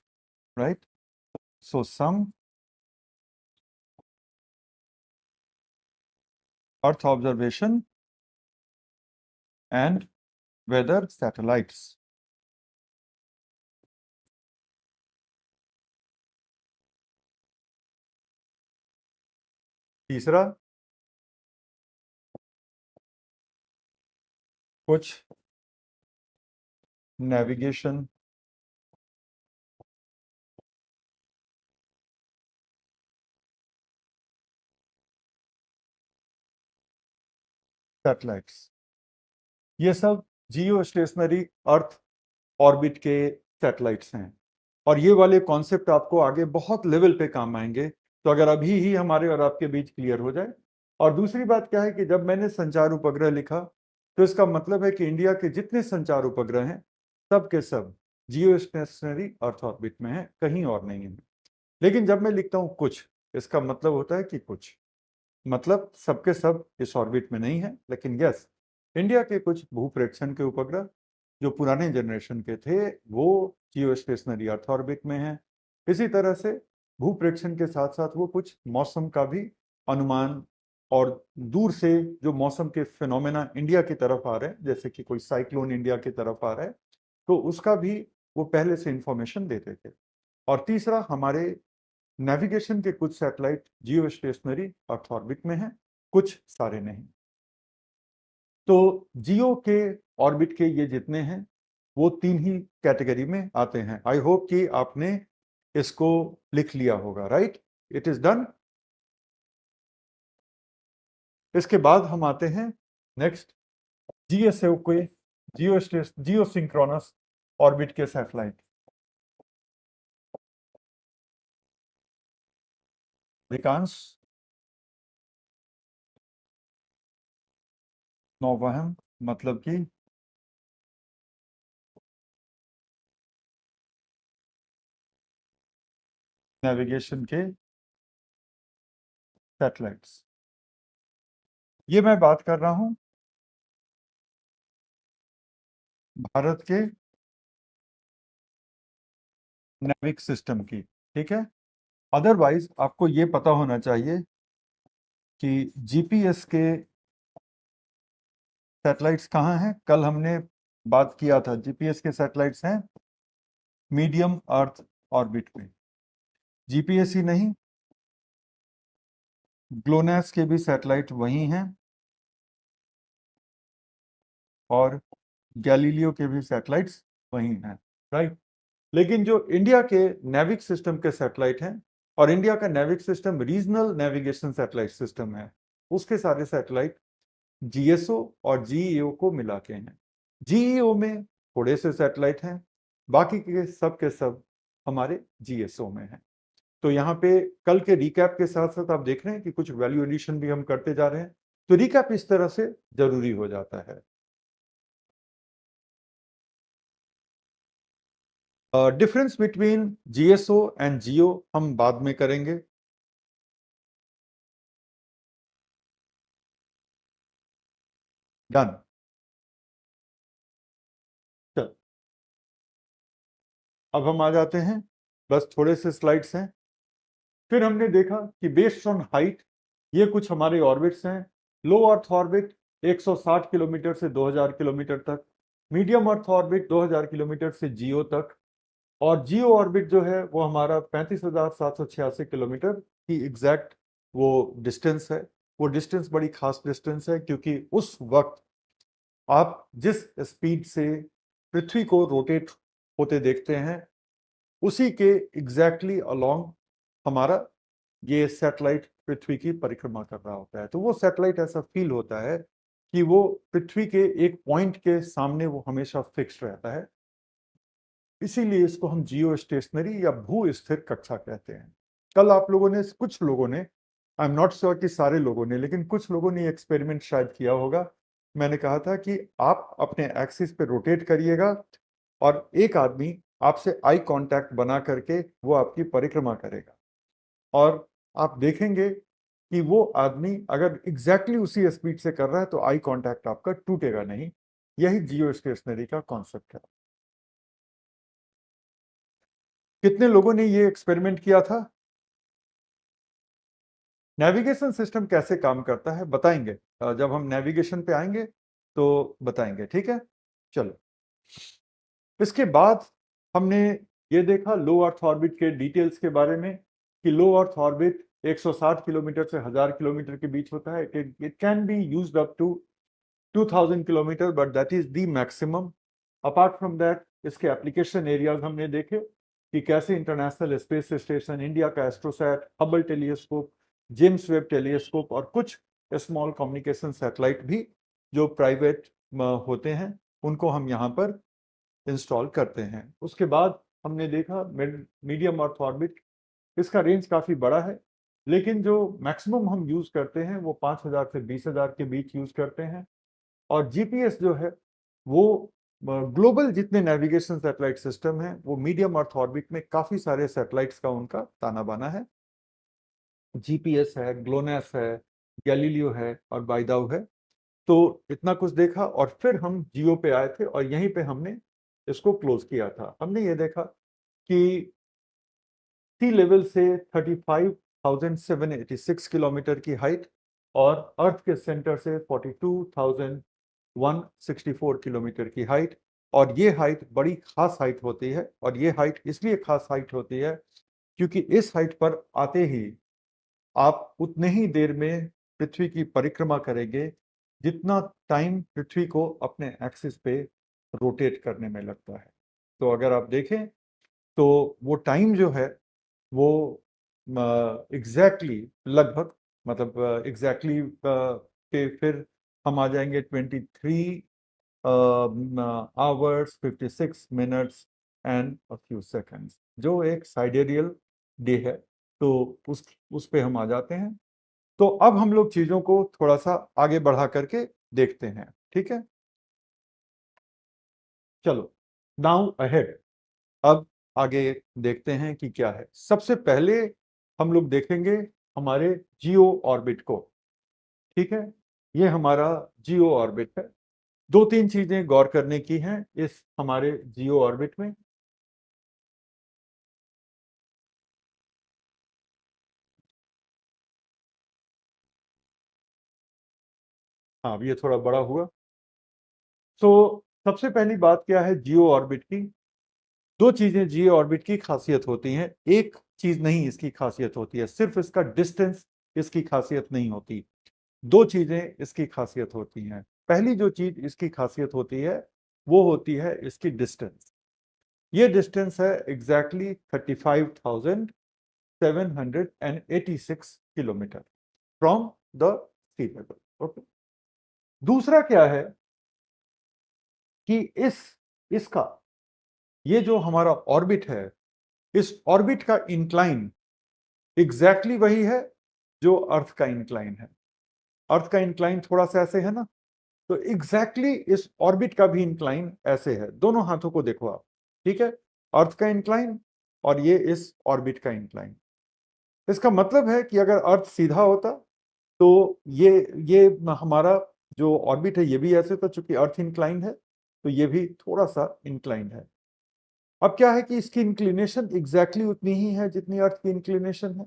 right? So some earth observation and weather satellites. तीसरा कुछ नेविगेशन सैटेलाइट्स। ये सब जियो स्टेशनरी अर्थ ऑर्बिट के सैटेलाइट्स हैं, और ये वाले कॉन्सेप्ट आपको आगे बहुत लेवल पे काम आएंगे। तो अगर अभी ही हमारे और आपके बीच क्लियर हो जाए। और दूसरी बात क्या है कि जब मैंने संचार उपग्रह लिखा तो इसका मतलब है कि इंडिया के जितने संचार उपग्रह हैं सब के सब जियो स्टेशनरी अर्थ ऑर्बिट में है, कहीं और नहीं है। लेकिन जब मैं लिखता हूं कुछ, इसका मतलब होता है कि कुछ, मतलब सबके सब इस ऑर्बिट में नहीं है, लेकिन यस, इंडिया के कुछ भूप्रेक्षण के उपग्रह जो पुराने जनरेशन के थे वो जियो स्टेशनरी अर्थ ऑर्बिट में है। इसी तरह से भूप्रेक्षण के साथ साथ वो कुछ मौसम का भी अनुमान और दूर से जो मौसम के फिनोमेना इंडिया की तरफ आ रहे हैं, जैसे कि कोई साइक्लोन इंडिया की तरफ आ रहा है, तो उसका भी वो पहले से इंफॉर्मेशन देते थे। और तीसरा, हमारे नेविगेशन के कुछ सैटेलाइट जियो स्टेशनरी अर्थ ऑर्बिट में हैं, कुछ सारे नहीं। तो जियो के ऑर्बिट के ये जितने हैं वो तीन ही कैटेगरी में आते हैं। आई होप कि आपने इसको लिख लिया होगा, राइट? It is done. इसके बाद हम आते हैं नेक्स्ट जीएसओ के जियो सिंक्रोनस ऑर्बिट के सैटेलाइट। अधिकांश नौवहन, मतलब कि नेविगेशन के सैटेलाइट्स। ये मैं बात कर रहा हूं भारत के नेविक सिस्टम की, ठीक है? अदरवाइज आपको ये पता होना चाहिए कि जीपीएस के सैटेलाइट्स कहाँ हैं। कल हमने बात किया था, जीपीएस के सैटेलाइट्स हैं मीडियम अर्थ ऑर्बिट में। जीपीएस ही नहीं, ग्लोनास के भी सैटेलाइट वही हैं और गैलीलियो के भी सैटेलाइट्स वही हैं, राइट? लेकिन जो इंडिया के नेविक सिस्टम के सैटेलाइट हैं, और इंडिया का NavIC system regional navigation satellite system है, उसके सारे सैटेलाइट जीएसओ और जीईओ को मिला के हैं। जीईओ में थोड़े से सैटेलाइट हैं, बाकी के सब हमारे जीएसओ में हैं। तो यहाँ पे कल के रिकैप के साथ साथ आप देख रहे हैं कि कुछ वैल्यू एडिशन भी हम करते जा रहे हैं, तो रिकैप इस तरह से जरूरी हो जाता है। डिफरेंस बिटवीन जीएसओ एंड जियो हम बाद में करेंगे। डन। चल, अब हम आ जाते हैं, बस थोड़े से स्लाइड्स हैं। फिर हमने देखा कि बेस्ड ऑन हाइट ये कुछ हमारे ऑर्बिट्स हैं। लो अर्थ ऑर्बिट 160 किलोमीटर से 2000 किलोमीटर तक, मीडियम अर्थ ऑर्बिट 2000 किलोमीटर से जियो तक, और जियो ऑर्बिट जो है वो हमारा 35,786 किलोमीटर की एग्जैक्ट वो डिस्टेंस है। वो डिस्टेंस बड़ी खास डिस्टेंस है क्योंकि उस वक्त आप जिस स्पीड से पृथ्वी को रोटेट होते देखते हैं उसी के एग्जैक्टली अलोंग हमारा ये सैटेलाइट पृथ्वी की परिक्रमा कर रहा होता है। तो वो सैटेलाइट ऐसा फील होता है कि वो पृथ्वी के एक पॉइंट के सामने वो हमेशा फिक्स रहता है, इसीलिए इसको हम जियो स्टेशनरी या भू स्थिर कक्षा कहते हैं। कल आप लोगों ने, कुछ लोगों ने, आई एम नॉट श्योर कि सारे लोगों ने, लेकिन कुछ लोगों ने एक्सपेरिमेंट शायद किया होगा। मैंने कहा था कि आप अपने एक्सिस पे रोटेट करिएगा और एक आदमी आपसे आई कांटेक्ट बना करके वो आपकी परिक्रमा करेगा, और आप देखेंगे कि वो आदमी अगर एग्जैक्टली उसी स्पीड से कर रहा है तो आई कांटेक्ट आपका टूटेगा नहीं। यही जियो स्टेशनरी का कॉन्सेप्ट है। कितने लोगों ने ये एक्सपेरिमेंट किया था? नेविगेशन सिस्टम कैसे काम करता है बताएंगे, जब हम नेविगेशन पे आएंगे तो बताएंगे, ठीक है। चलो, इसके बाद हमने ये देखा लो अर्थ ऑर्बिट के डिटेल्स के बारे में कि लो अर्थ ऑर्बिट 160 किलोमीटर से 1000 किलोमीटर के बीच होता है। It can be used up to 2000 kilometre, but that is the maximum. Apart from that इसके एप्लीकेशन एरियाज हमने देखे कि कैसे इंटरनेशनल स्पेस स्टेशन, इंडिया का AstroSat, Hubble telescope, James Webb telescope और कुछ स्मॉल कम्युनिकेशन सैटेलाइट भी जो प्राइवेट होते हैं उनको हम यहाँ पर इंस्टॉल करते हैं। उसके बाद हमने देखा मीडियम अर्थ ऑर्बिट, इसका रेंज काफ़ी बड़ा है, लेकिन जो मैक्सिमम हम यूज़ करते हैं वो 5000 से 20000 के बीच यूज़ करते हैं। और जीपीएस जो है वो ग्लोबल जितने नेविगेशन सैटेलाइट सिस्टम है वो मीडियम अर्थ ऑर्बिट में काफ़ी सारे सैटेलाइट्स का उनका ताना बाना है। जीपीएस है, ग्लोनास है, गैलीलियो है और बाइदाउ है। तो इतना कुछ देखा और फिर हम जियो पे आए थे और यहीं पे हमने इसको क्लोज किया था। हमने ये देखा कि सी लेवल से 35,786 किलोमीटर की हाइट और अर्थ के सेंटर से 42,164 किलोमीटर की हाइट, और ये हाइट बड़ी खास हाइट होती है। और ये हाइट इसलिए खास हाइट होती है क्योंकि इस हाइट पर आते ही आप उतने ही देर में पृथ्वी की परिक्रमा करेंगे जितना टाइम पृथ्वी को अपने एक्सिस पे रोटेट करने में लगता है। तो अगर आप देखें तो वो टाइम जो है वो एग्जैक्टली लगभग, मतलब एग्जैक्टली के फिर हम आ जाएंगे 23 hours 56 minutes and a few seconds, जो एक साइडेरियल डे है। तो उस पे हम आ जाते हैं। तो अब हम लोग चीजों को थोड़ा सा आगे बढ़ा करके देखते हैं, ठीक है। चलो, नाउ अहेड, अब आगे देखते हैं कि क्या है। सबसे पहले हम लोग देखेंगे हमारे जियो ऑर्बिट को, ठीक है। ये हमारा जियो ऑर्बिट है। दो तीन चीजें गौर करने की हैं इस हमारे जियो ऑर्बिट में। हाँ, ये थोड़ा बड़ा हुआ। तो सबसे पहली बात क्या है जियो ऑर्बिट की? दो चीजें जियो ऑर्बिट की खासियत होती हैं। एक चीज नहीं इसकी खासियत होती है, सिर्फ इसका डिस्टेंस इसकी खासियत नहीं होती। दो चीजें इसकी खासियत होती हैं। पहली जो चीज इसकी खासियत होती है वो होती है इसकी डिस्टेंस। ये डिस्टेंस है exactly 35,786 kilometre from the sea level. Okay. दूसरा क्या है कि इसका ये जो हमारा ऑर्बिट है, इस ऑर्बिट का इंक्लाइन एग्जैक्टली वही है जो अर्थ का इंक्लाइन है। अर्थ का इंक्लाइन थोड़ा सा ऐसे है ना, तो एग्जैक्टली इस ऑर्बिट का भी इंक्लाइन ऐसे है। दोनों हाथों को देखो आप, ठीक है। अर्थ का इंक्लाइन और ये इस ऑर्बिट का इंक्लाइन। इसका मतलब है कि अगर अर्थ सीधा होता तो ये हमारा जो ऑर्बिट है ये भी ऐसे था, चूंकि अर्थ इंक्लाइन है तो ये भी थोड़ा सा इंक्लाइन है। अब क्या है कि इसकी इंक्लिनेशन एग्जैक्टली उतनी ही है जितनी अर्थ की इंक्लिनेशन है,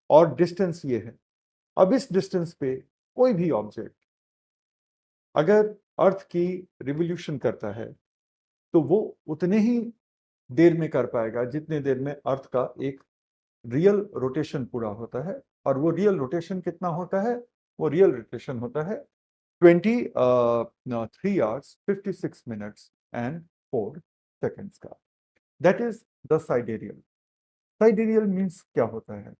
और डिस्टेंस ये है। अब इस डिस्टेंस पे कोई भी ऑब्जेक्ट अगर अर्थ की रिवोल्यूशन करता है तो वो उतने ही देर में कर पाएगा जितने देर में अर्थ का एक रियल रोटेशन पूरा होता है। और वो रियल रोटेशन कितना होता है? वो रियल रोटेशन होता है 23 आवर्स 56 मिनट्स एंड 4 सेकेंड्स का। That is the sidereal. Sidereal means क्या होता है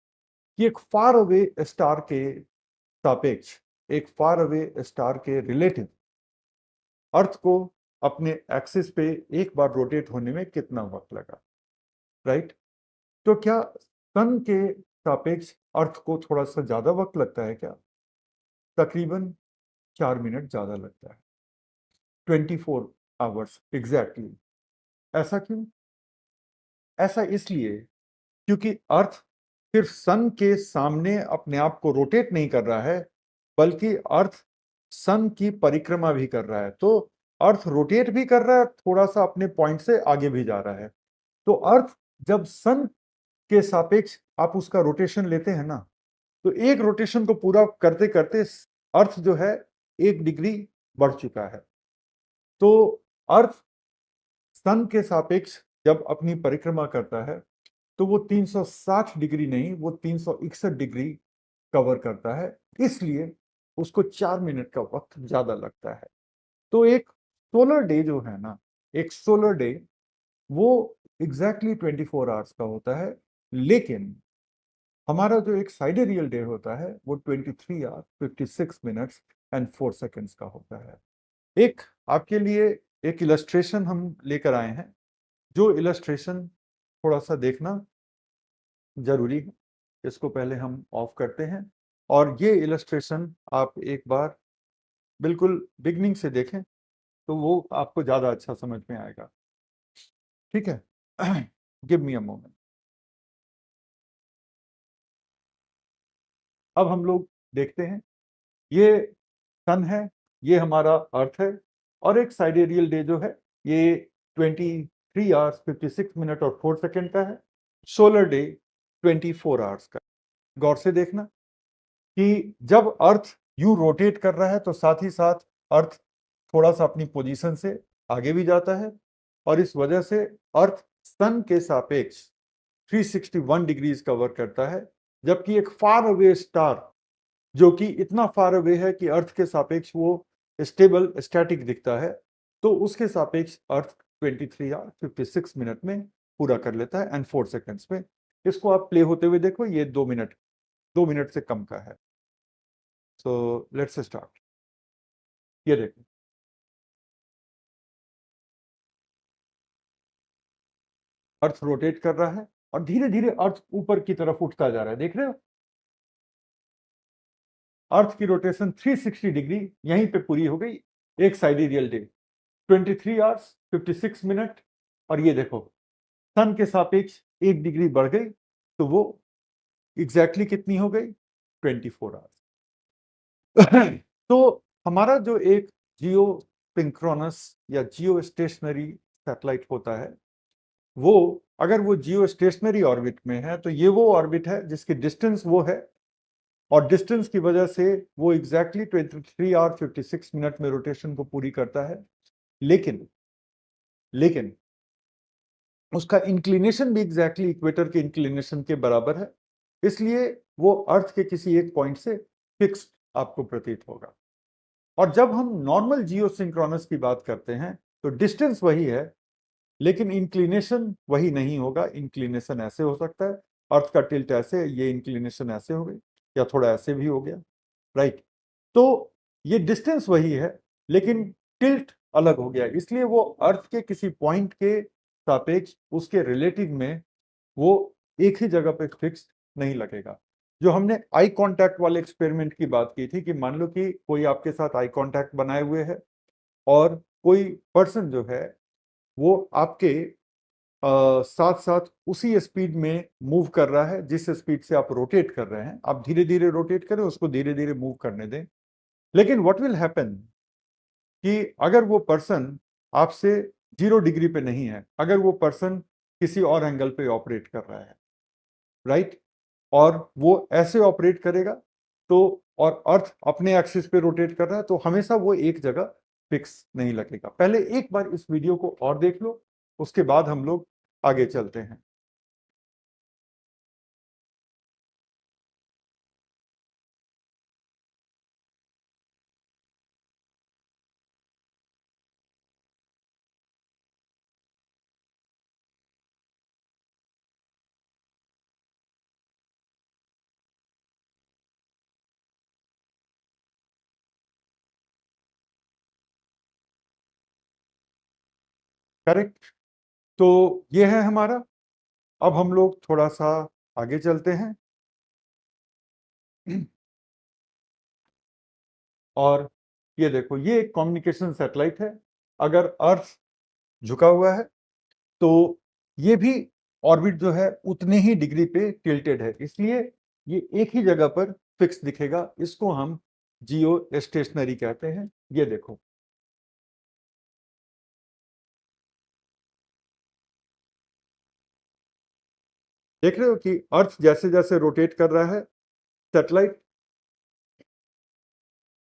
कि एक फार अवे स्टार के सापेक्ष, एक फार अवे स्टार के रिलेटिव अर्थ को अपने एक्सिस पे एक बार रोटेट होने में कितना वक्त लगा, राइट? तो क्या सन के सापेक्ष अर्थ को थोड़ा सा ज्यादा वक्त लगता है क्या? तकरीबन 4 मिनट ज्यादा लगता है, 24 आवर्स एग्जैक्टली। ऐसा क्यों? ऐसा इसलिए क्योंकि अर्थ सिर्फ सन के सामने अपने आप को रोटेट नहीं कर रहा है, बल्कि अर्थ सन की परिक्रमा भी कर रहा है। तो अर्थ रोटेट भी कर रहा है, थोड़ा सा अपने पॉइंट से आगे भी जा रहा है। तो अर्थ जब सन के सापेक्ष आप उसका रोटेशन लेते हैं ना, तो एक रोटेशन को पूरा करते करते अर्थ जो है 1 डिग्री बढ़ चुका है। तो अर्थ सन के सापेक्ष जब अपनी परिक्रमा करता है तो वो 360 डिग्री नहीं, वो 361 डिग्री कवर करता है, इसलिए उसको 4 मिनट का वक्त ज्यादा लगता है। तो एक सोलर डे जो है ना, एक सोलर डे वो एग्जैक्टली 24 आवर्स का होता है, लेकिन हमारा जो एक साइडेरियल डे होता है वो 23 आवर्स 56 मिनट्स एंड 4 सेकेंड्स का होता है। एक आपके लिए एक इलस्ट्रेशन हम लेकर आए हैं, जो इलस्ट्रेशन थोड़ा सा देखना जरूरी है। इसको पहले हम ऑफ करते हैं और ये इलस्ट्रेशन आप एक बार बिल्कुल बिगनिंग से देखें तो वो आपको ज्यादा अच्छा समझ में आएगा। ठीक है? Give me a moment. अब हम लोग देखते हैं, ये सन है, ये हमारा अर्थ है, और एक साइडेरियल डे जो है ये 23 आवर्स 56 मिनट और 4 सेकेंड का है। सोलर डे 24 आवर्स का। गौर से देखना कि जब अर्थ यूं रोटेट कर रहा है तो साथ ही साथ अर्थ थोड़ा सा अपनी पोजीशन से आगे भी जाता है, और इस वजह से अर्थ सन के सापेक्ष 361 डिग्रीज कवर करता है, जबकि एक फार अवे स्टार जो कि इतना फार अवे है कि अर्थ के सापेक्ष वो स्टेबल स्टैटिक दिखता है, तो उसके सापेक्ष अर्थ 23 आवर 56 मिनट में पूरा कर लेता है एंड 4 सेकेंड्स में। इसको आप प्ले होते हुए देखो, ये 2 मिनट, 2 मिनट से कम का है। So let's start. ये देखो, अर्थ रोटेट कर रहा है और धीरे धीरे अर्थ ऊपर की तरफ उठता जा रहा है, देख रहे हो? अर्थ की रोटेशन 360 डिग्री यहीं पे पूरी हो गई, एक साइडेरियल डे 23 आवर्स 56 मिनट। और ये देखो, सन के सापेक्ष 1 डिग्री बढ़ गई, तो वो एग्जैक्टली कितनी हो गई? 24 आवर्स। तो हमारा जो एक जियो सिंक्रोनस या जियो स्टेशनरी सैटेलाइट होता है, वो अगर वो जियो स्टेशनरी ऑर्बिट में है तो ये वो ऑर्बिट है जिसकी डिस्टेंस वो है, और डिस्टेंस की वजह से वो एग्जैक्टली 23 आवर 56 मिनट में रोटेशन को पूरी करता है। लेकिन लेकिन उसका इंक्लिनेशन भी एग्जैक्टली इक्वेटर के इंक्लिनेशन के बराबर है, इसलिए वो अर्थ के किसी एक पॉइंट से फिक्स्ड आपको प्रतीत होगा। और जब हम नॉर्मल जियो सिंक्रोनस की बात करते हैं तो डिस्टेंस वही है, लेकिन इंक्लिनेशन वही नहीं होगा। इंक्लिनेशन ऐसे हो सकता है, अर्थ का टिल्ट ऐसे, ये इंक्लिनेशन ऐसे हो गई, या थोड़ा ऐसे भी हो गया, राइट? तो ये डिस्टेंस वही है, लेकिन टिल्ट अलग हो गया, इसलिए वो अर्थ के किसी पॉइंट के सापेक्ष उसके रिलेटिव में वो एक ही जगह पे फिक्स नहीं लगेगा। जो हमने आई कांटेक्ट वाले एक्सपेरिमेंट की बात की थी कि मान लो कि कोई आपके साथ आई कांटेक्ट बनाए हुए है और कोई पर्सन जो है वो आपके साथ साथ उसी स्पीड में मूव कर रहा है जिस स्पीड से आप रोटेट कर रहे हैं। आप धीरे धीरे रोटेट करें, उसको धीरे धीरे मूव करने दें। लेकिन व्हाट विल हैपन कि अगर वो पर्सन आपसे 0 डिग्री पे नहीं है, अगर वो पर्सन किसी और एंगल पे ऑपरेट कर रहा है, राइट, और वो ऐसे ऑपरेट करेगा, तो और अर्थ अपने एक्सिस पे रोटेट कर रहा है, तो हमेशा वो एक जगह फिक्स नहीं लगेगा। पहले एक बार इस वीडियो को और देख लो, उसके बाद हम लोग आगे चलते हैं। करेक्ट। तो ये है हमारा। अब हम लोग थोड़ा सा आगे चलते हैं और ये देखो, ये एक कम्युनिकेशन सैटेलाइट है। अगर अर्थ झुका हुआ है तो ये भी ऑर्बिट जो है उतने ही डिग्री पे टिल्टेड है, इसलिए ये एक ही जगह पर फिक्स दिखेगा। इसको हम जियो स्टेशनरी कहते हैं। ये देखो, देख रहे हो कि अर्थ जैसे जैसे रोटेट कर रहा है, सैटेलाइट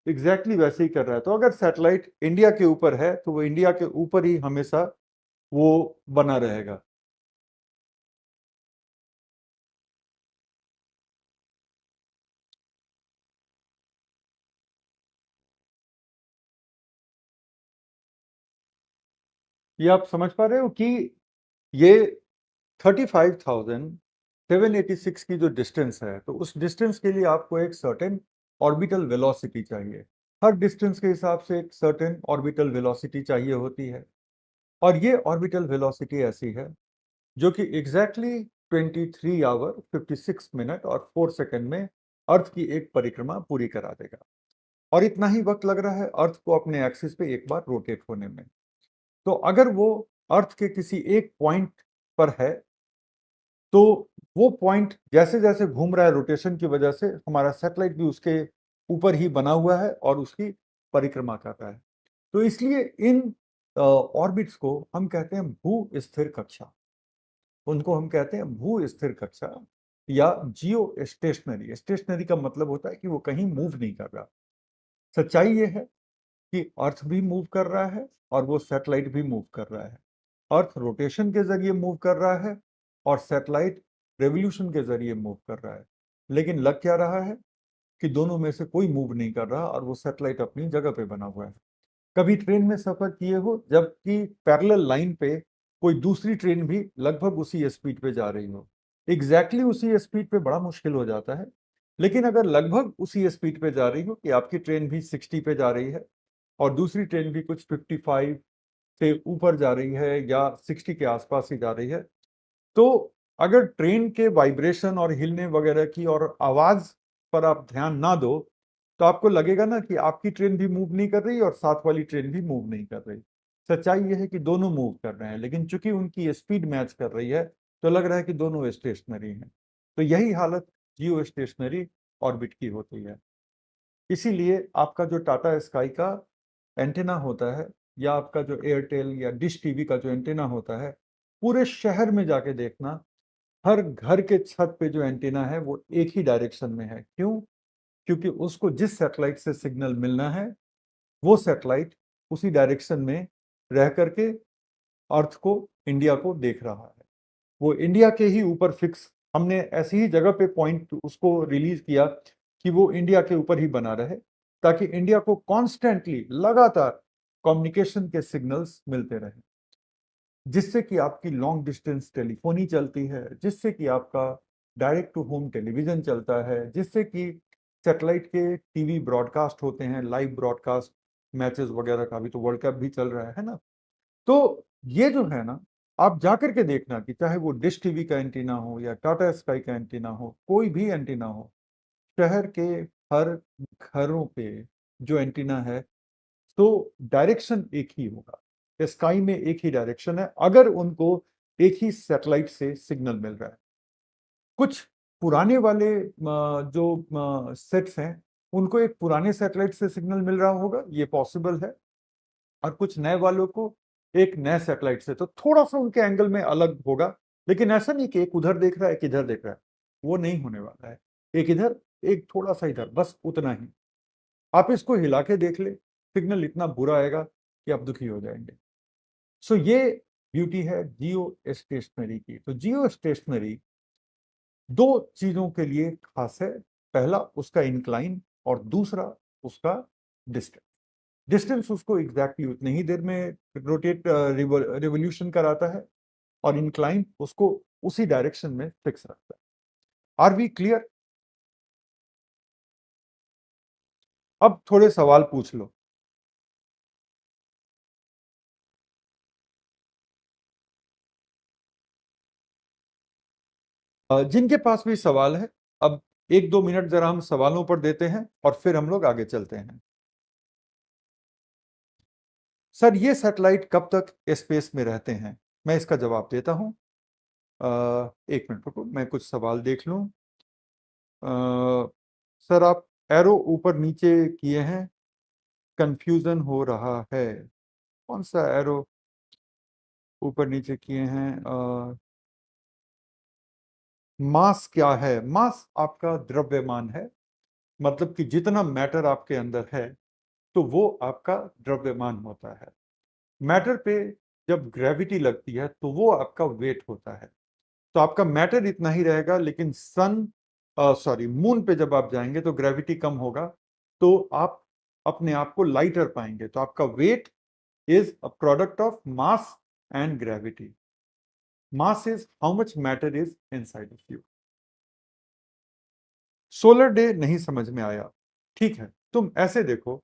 एग्जैक्टली वैसे ही कर रहा है। तो अगर सैटेलाइट इंडिया के ऊपर है तो वो इंडिया के ऊपर ही हमेशा वो बना रहेगा। ये आप समझ पा रहे हो कि ये 35,786 की जो डिस्टेंस है, तो उस डिस्टेंस के लिए आपको एक सर्टेन ऑर्बिटल वेलोसिटी चाहिए। हर डिस्टेंस के हिसाब से एक सर्टेन ऑर्बिटल वेलोसिटी चाहिए होती है। और ये ऑर्बिटल वेलोसिटी ऐसी है जो कि एग्जैक्टली 23 आवर 56 मिनट और 4 सेकंड में अर्थ की एक परिक्रमा पूरी करा देगा। और इतना ही वक्त लग रहा है अर्थ को अपने एक्सिस पे एक बार रोटेट होने में। तो अगर वो अर्थ के किसी एक पॉइंट पर है तो वो पॉइंट जैसे जैसे घूम रहा है रोटेशन की वजह से, हमारा सैटेलाइट भी उसके ऊपर ही बना हुआ है और उसकी परिक्रमा कर रहा है। तो इसलिए इन ऑर्बिट्स को हम कहते हैं भू स्थिर कक्षा। उनको हम कहते हैं भू स्थिर कक्षा या जियो स्टेशनरी। स्टेशनरी का मतलब होता है कि वो कहीं मूव नहीं कर रहा। सच्चाई ये है कि अर्थ भी मूव कर रहा है और वो सैटेलाइट भी मूव कर रहा है। अर्थ रोटेशन के जरिए मूव कर रहा है और सैटेलाइट रेवोल्यूशन के जरिए मूव कर रहा है। लेकिन लग क्या रहा है कि दोनों में से कोई मूव नहीं कर रहा और वो सैटेलाइट अपनी जगह पे बना हुआ है। कभी ट्रेन में सफर किए हो जबकि पैरेलल लाइन पे कोई दूसरी ट्रेन भी लगभग उसी स्पीड पे जा रही हो? एग्जैक्टली उसी स्पीड पे बड़ा मुश्किल हो जाता है। लेकिन अगर लगभग उसी स्पीड पे जा रही हो कि आपकी ट्रेन भी 60 पे जा रही है और दूसरी ट्रेन भी कुछ 55 से ऊपर जा रही है या 60 के आसपास ही जा रही है, तो अगर ट्रेन के वाइब्रेशन और हिलने वगैरह की और आवाज पर आप ध्यान ना दो तो आपको लगेगा ना कि आपकी ट्रेन भी मूव नहीं कर रही और साथ वाली ट्रेन भी मूव नहीं कर रही। सच्चाई यह है कि दोनों मूव कर रहे हैं, लेकिन चूंकि उनकी स्पीड मैच कर रही है तो लग रहा है कि दोनों स्टेशनरी हैं। तो यही हालत जियो स्टेशनरी ऑर्बिट की होती है। इसीलिए आपका जो टाटा स्काई का एंटेना होता है या आपका जो एयरटेल या डिश टीवी का जो एंटेना होता है, पूरे शहर में जाके देखना, हर घर के छत पे जो एंटेना है वो एक ही डायरेक्शन में है। क्यों? क्योंकि उसको जिस सैटेलाइट से सिग्नल मिलना है वो सैटेलाइट उसी डायरेक्शन में रह करके अर्थ को, इंडिया को देख रहा है। वो इंडिया के ही ऊपर फिक्स, हमने ऐसी ही जगह पे पॉइंट उसको रिलीज किया कि वो इंडिया के ऊपर ही बना रहे, ताकि इंडिया को कॉन्स्टेंटली लगातार कम्युनिकेशन के सिग्नल्स मिलते रहे, जिससे कि आपकी लॉन्ग डिस्टेंस टेलीफोनी चलती है, जिससे कि आपका डायरेक्ट टू होम टेलीविजन चलता है, जिससे कि सैटेलाइट के टीवी ब्रॉडकास्ट होते हैं, लाइव ब्रॉडकास्ट मैचेस वगैरह का। भी तो वर्ल्ड कप भी चल रहा है ना। तो ये जो है ना, आप जाकर के देखना कि चाहे वो डिश टीवी का एंटीना हो या टाटा स्काई का एंटीना हो, कोई भी एंटीना हो, शहर के हर घरों पे जो एंटीना है, तो डायरेक्शन एक ही होगा। स्काई में एक ही डायरेक्शन है अगर उनको एक ही सैटेलाइट से सिग्नल मिल रहा है। कुछ पुराने वाले जो सेट्स हैं उनको एक पुराने सैटेलाइट से सिग्नल मिल रहा होगा, ये पॉसिबल है। और कुछ नए वालों को एक नए सैटेलाइट से, तो थोड़ा सा उनके एंगल में अलग होगा। लेकिन ऐसा नहीं कि एक उधर देख रहा है एक इधर देख रहा है, वो नहीं होने वाला है। एक इधर एक थोड़ा सा इधर, बस उतना ही। आप इसको हिला के देख ले, सिग्नल इतना बुरा आएगा कि आप दुखी हो जाएंगे। सो ये ब्यूटी है जियो स्टेशनरी की। तो जियो स्टेशनरी दो चीजों के लिए खास है। पहला उसका इंक्लाइन और दूसरा उसका डिस्टेंस। डिस्टेंस उसको एग्जैक्टली उतनी ही देर में रोटेट रिवोल्यूशन कराता है और इंक्लाइन उसको उसी डायरेक्शन में फिक्स रखता है। Are we clear? अब थोड़े सवाल पूछ लो। जिनके पास भी सवाल है, अब 1-2 मिनट जरा हम सवालों पर देते हैं और फिर हम लोग आगे चलते हैं। सर, ये सैटेलाइट कब तक स्पेस में रहते हैं? मैं इसका जवाब देता हूं। 1 मिनट रुको, मैं कुछ सवाल देख लूं। सर, आप एरो ऊपर नीचे किए हैं, कंफ्यूजन हो रहा है। कौन सा एरो ऊपर नीचे किए हैं? मास क्या है? मास आपका द्रव्यमान है, मतलब कि जितना मैटर आपके अंदर है तो वो आपका द्रव्यमान होता है। मैटर पे जब ग्रेविटी लगती है तो वो आपका वेट होता है। तो आपका मैटर इतना ही रहेगा, लेकिन मून पे जब आप जाएंगे तो ग्रेविटी कम होगा, तो आप अपने आप को लाइटर पाएंगे। तो आपका weight is a product of mass and gravity. Mass is how much matter is inside of you. Solar day नहीं समझ में आया? ठीक है, तुम ऐसे देखो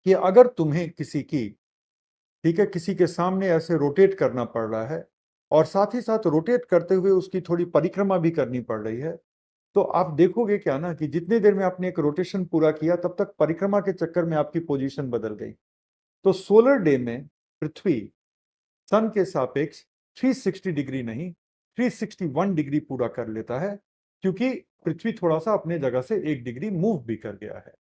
कि अगर तुम्हें ठीक है, किसी के सामने ऐसे रोटेट करना पड़ रहा है और साथ ही साथ रोटेट करते हुए उसकी थोड़ी परिक्रमा भी करनी पड़ रही है, तो आप देखोगे क्या ना कि जितनी देर में आपने एक रोटेशन पूरा किया तब तक परिक्रमा के चक्कर में आपकी पोजीशन बदल गई। तो सोलर डे में पृथ्वी सन के सापेक्ष 360 डिग्री नहीं, 361 डिग्री पूरा कर लेता है, क्योंकि पृथ्वी थोड़ा सा अपने जगह से 1 डिग्री मूव भी कर गया है,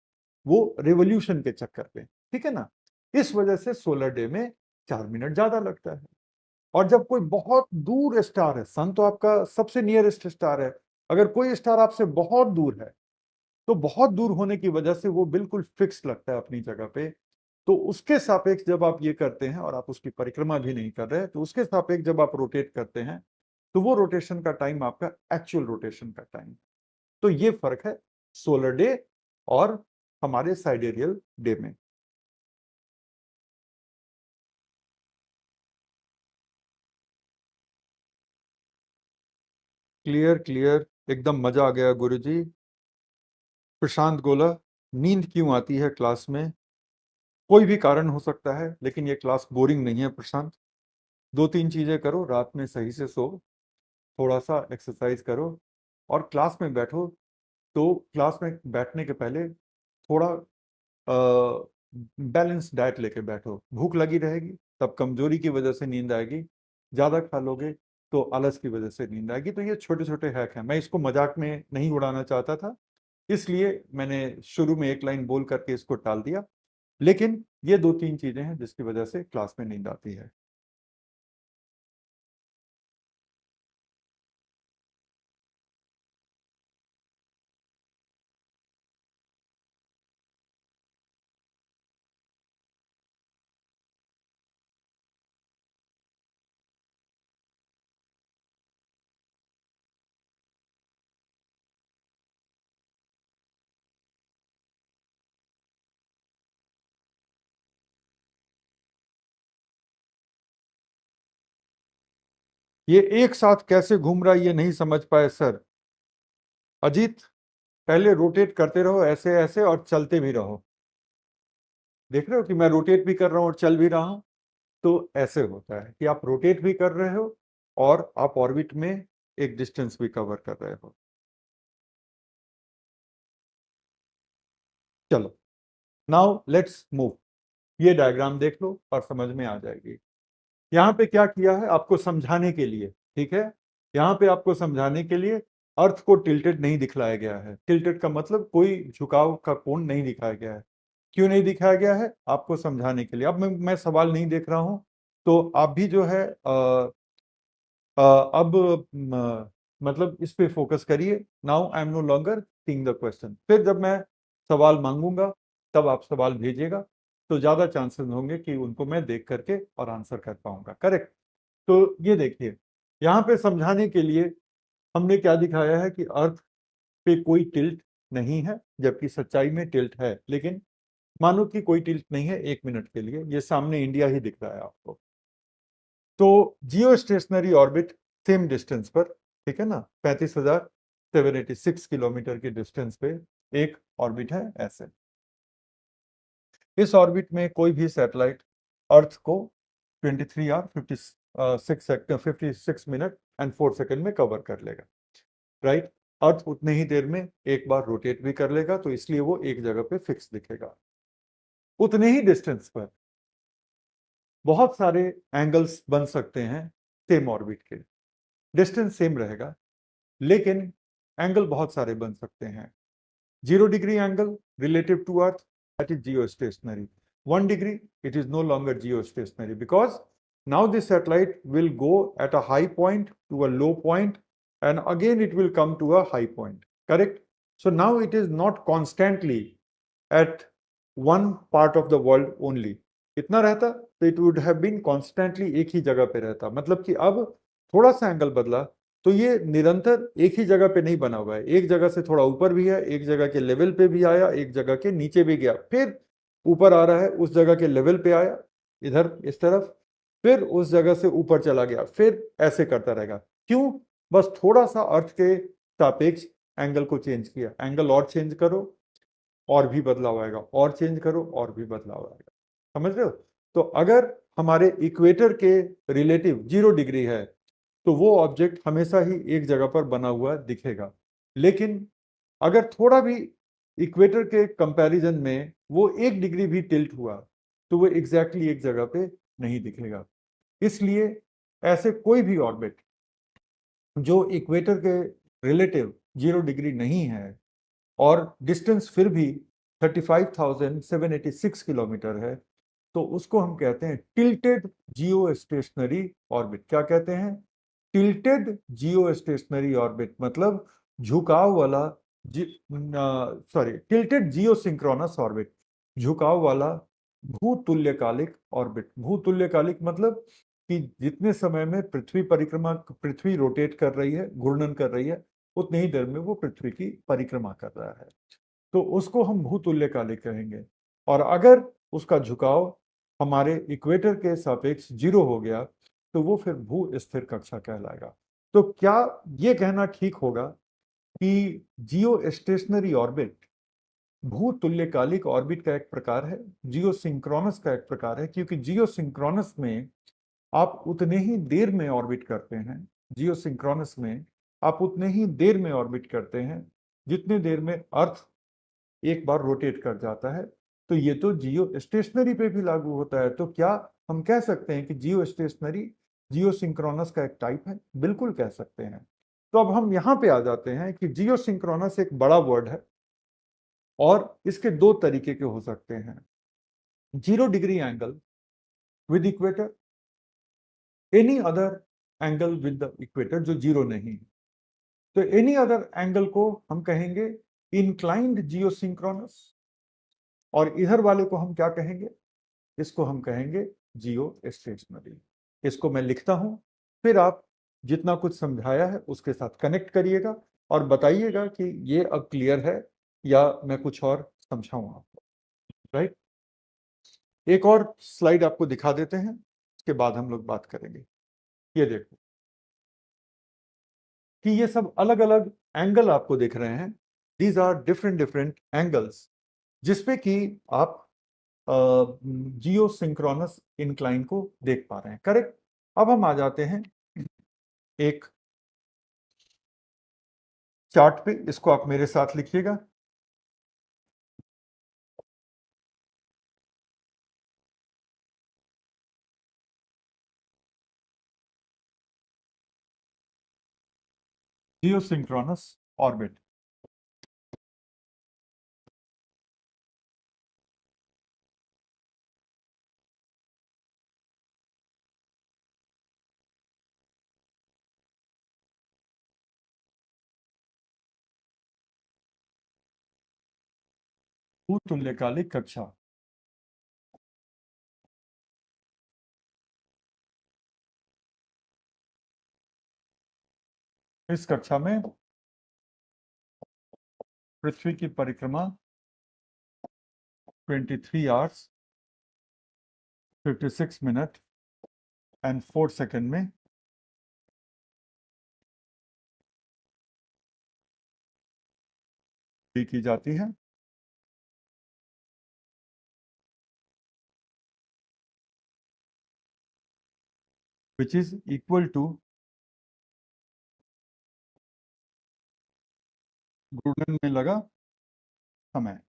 वो रेवोल्यूशन के चक्कर पे। ठीक है ना? इस वजह से सोलर डे में 4 मिनट ज्यादा लगता है। और जब कोई बहुत दूर स्टार है, सन तो आपका सबसे नियरेस्ट स्टार है, अगर कोई स्टार आपसे बहुत दूर है तो बहुत दूर होने की वजह से वो बिल्कुल फिक्स लगता है अपनी जगह पे। तो उसके सापेक्ष जब आप ये करते हैं और आप उसकी परिक्रमा भी नहीं कर रहे, तो उसके सापेक्ष जब आप रोटेट करते हैं तो वो रोटेशन का टाइम आपका एक्चुअल रोटेशन का टाइम। तो ये फर्क है सोलर डे और हमारे साइडेरियल डे में। क्लियर क्लियर, एकदम मजा आ गया गुरुजी। प्रशांत गोला, नींद क्यों आती है क्लास में? कोई भी कारण हो सकता है, लेकिन ये क्लास बोरिंग नहीं है प्रशांत। 2-3 चीजें करो, रात में सही से सो, थोड़ा सा एक्सरसाइज करो और क्लास में बैठो। तो क्लास में बैठने के पहले थोड़ा बैलेंस डाइट लेके बैठो। भूख लगी रहेगी तब कमजोरी की वजह से नींद आएगी, ज्यादा खा लोगे तो आलस की वजह से नींद आएगी। तो ये छोटे छोटे हैक हैं, मैं इसको मजाक में नहीं उड़ाना चाहता था, इसलिए मैंने शुरू में एक लाइन बोल करके इसको टाल दिया। लेकिन ये 2-3 चीजें हैं जिसकी वजह से क्लास में नींद आती है। ये एक साथ कैसे घूम रहा है ये नहीं समझ पाए सर। अजीत, पहले रोटेट करते रहो ऐसे ऐसे और चलते भी रहो। देख रहे हो कि मैं रोटेट भी कर रहा हूं और चल भी रहा हूं? तो ऐसे होता है कि आप रोटेट भी कर रहे हो और आप ऑर्बिट में एक डिस्टेंस भी कवर कर रहे हो। चलो, नाउ लेट्स मूव। ये डायग्राम देख लो और समझ में आ जाएगी। यहाँ पे क्या किया है आपको समझाने के लिए, ठीक है? यहाँ पे आपको समझाने के लिए अर्थ को टिल्टेड नहीं दिखलाया गया है। टिल्टेड का मतलब कोई झुकाव का कोण नहीं दिखाया गया है। क्यों नहीं दिखाया गया है? आपको समझाने के लिए। अब मैं सवाल नहीं देख रहा हूं, तो आप भी जो है अब मतलब इस पे फोकस करिए। Now I am no longer seeing the question. फिर जब मैं सवाल मांगूंगा तब आप सवाल भेजिएगा, तो ज्यादा चांसेस होंगे कि उनको मैं देख करके और आंसर कर पाऊंगा। करेक्ट? तो ये देखिए, यहाँ पे समझाने के लिए हमने क्या दिखाया है कि अर्थ पे कोई टिल्ट नहीं है, जबकि सच्चाई में टिल्ट है। लेकिन मानो कि कोई टिल्ट नहीं है 1 मिनट के लिए, ये सामने इंडिया ही दिख रहा है आपको। तो जियो स्टेशनरी ऑर्बिट सेम डिस्टेंस पर, ठीक है ना, 35,786 किलोमीटर की डिस्टेंस पे एक ऑर्बिट है ऐसे। इस ऑर्बिट में कोई भी सैटेलाइट अर्थ को 23 आवर 56 मिनट एंड 4 सेकंड में कवर कर लेगा। राइट। अर्थ उतने ही देर में एक बार रोटेट भी कर लेगा, तो इसलिए वो एक जगह पे फिक्स दिखेगा। उतने ही डिस्टेंस पर बहुत सारे एंगल्स बन सकते हैं सेम ऑर्बिट के। डिस्टेंस सेम रहेगा लेकिन एंगल बहुत सारे बन सकते हैं। 0 degree angle relative to Earth, that is geostationary. 1 degree, it is no longer geostationary because now the satellite will go at a high point to a low point and again it will come to a high point. Correct? So now it is not constantly at one part of the world only. इतना रहता तो it would have been constantly एक ही जगह पे रहता। मतलब कि अब थोड़ा सा एंगल बदला तो ये निरंतर एक ही जगह पे नहीं बना हुआ है, एक जगह से थोड़ा ऊपर भी है, एक जगह के लेवल पे भी आया, एक जगह के नीचे भी गया, फिर ऊपर आ रहा है, उस जगह के लेवल पे आया इधर इस तरफ, फिर उस जगह से ऊपर चला गया, फिर ऐसे करता रहेगा। क्यों? बस थोड़ा सा अर्थ के सापेक्ष एंगल को चेंज किया। एंगल और चेंज करो और भी बदलाव आएगा, और चेंज करो और भी बदलाव आएगा। समझ रहे हो? तो अगर हमारे इक्वेटर के रिलेटिव 0 डिग्री है तो वो ऑब्जेक्ट हमेशा ही एक जगह पर बना हुआ दिखेगा। लेकिन अगर थोड़ा भी इक्वेटर के कंपैरिजन में वो 1 डिग्री भी टिल्ट हुआ तो वो एग्जैक्टली एक जगह पे नहीं दिखेगा। इसलिए ऐसे कोई भी ऑर्बिट जो इक्वेटर के रिलेटिव 0 डिग्री नहीं है और डिस्टेंस फिर भी 35,786 किलोमीटर है, तो उसको हम कहते हैं टिल्टेड जियो स्टेशनरी ऑर्बिट। क्या कहते हैं? टिल्टेड जियो स्टेशनरी ऑर्बिट, मतलब झुकाव वाला, टिल्टेड जियो सिंक्रोनस ऑर्बिट, झुकाव वाला भूतुल्यकालिक ऑर्बिट। भूतुल्यकालिक मतलब कि जितने समय में पृथ्वी रोटेट कर रही है, घूर्णन कर रही है, उतनी ही देर में वो पृथ्वी की परिक्रमा कर रहा है, तो उसको हम भूतुल्यकालिक कहेंगे। और अगर उसका झुकाव हमारे इक्वेटर के सापेक्ष 0 हो गया तो वो फिर भू स्थिर कक्षा कहलाएगा। तो क्या ये कहना ठीक होगा कि जियो स्टेशनरी ऑर्बिट भूतुल्यकालिक ऑर्बिट का एक प्रकार है, जियो सिंक्रोनस का एक प्रकार है? क्योंकि जियो सिंक्रोनस में आप उतने ही देर में ऑर्बिट करते हैं, जियो सिंक्रोनस में आप उतने ही देर में ऑर्बिट करते हैं जितने देर में अर्थ एक बार रोटेट कर जाता है। तो ये तो जियो स्टेशनरी पे भी लागू होता है। तो क्या हम कह सकते हैं कि जियो स्टेशनरी जियो सिंक्रोनस का एक टाइप है? बिल्कुल कह सकते हैं। तो अब हम यहां पे आ जाते हैं कि जियो सिंक्रोनस एक बड़ा वर्ड है और इसके दो तरीके के हो सकते हैं। 0 degree angle with equator, any other angle with the equator जो जीरो नहीं है। तो एनी अदर एंगल को हम कहेंगे इंक्लाइंड जियो सिंक्रोनस, और इधर वाले को हम क्या कहेंगे? इसको हम कहेंगे जियो स्टेशनरी। इसको मैं लिखता हूं, फिर आप जितना कुछ समझाया है उसके साथ कनेक्ट करिएगा और बताइएगा कि ये अब क्लियर है या मैं कुछ और समझाऊं आपको। राइट। एक और स्लाइड आपको दिखा देते हैं, उसके बाद हम लोग बात करेंगे। ये देखो कि ये सब अलग अलग एंगल आपको दिख रहे हैं। These are different different angles जिसपे कि आप जियो सिंक्रोनस इंक्लाइन को देख पा रहे हैं। करेक्ट। अब हम आ जाते हैं एक चार्ट पे, इसको आप मेरे साथ लिखिएगा। जियो सिंक्रोनस ऑर्बिट। भूतुल्यकालिक कक्षा। इस कक्षा में पृथ्वी की परिक्रमा 23 आवर्स 56 मिनट एंड 4 सेकेंड में की जाती है। विच इज इक्वल टू घूर्णन में लगा समय।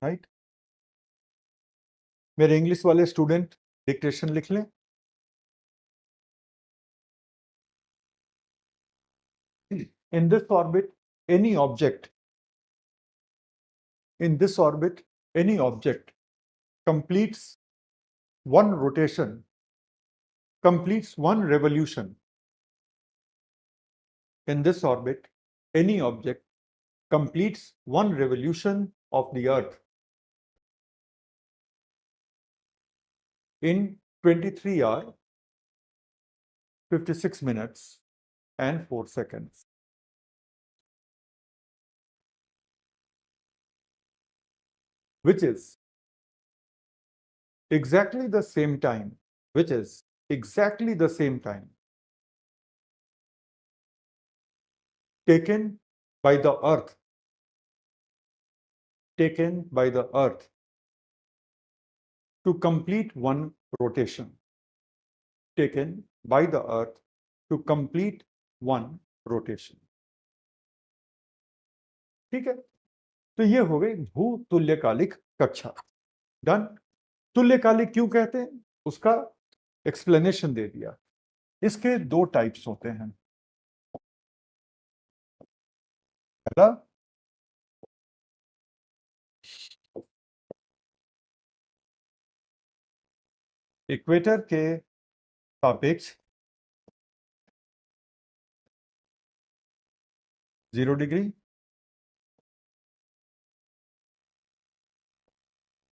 राइट। मेरे इंग्लिश वाले स्टूडेंट डिक्टेशन लिख लें। In this orbit, any object, in this orbit, any object completes one rotation, completes one revolution. In this orbit, any object completes one revolution of the Earth in 23 hours, 56 minutes, and 4 seconds. Which is exactly the same time, which is exactly the same time taken by the Earth, taken by the Earth to complete one rotation, taken by the Earth to complete one rotation. ठीक है, तो ये हो गई भूतुल्यकालिक कक्षा। Done. तुल्यकालिक क्यों कहते हैं उसका एक्सप्लेनेशन दे दिया। इसके दो टाइप्स होते हैं। पहला इक्वेटर के सापेक्ष 0 डिग्री,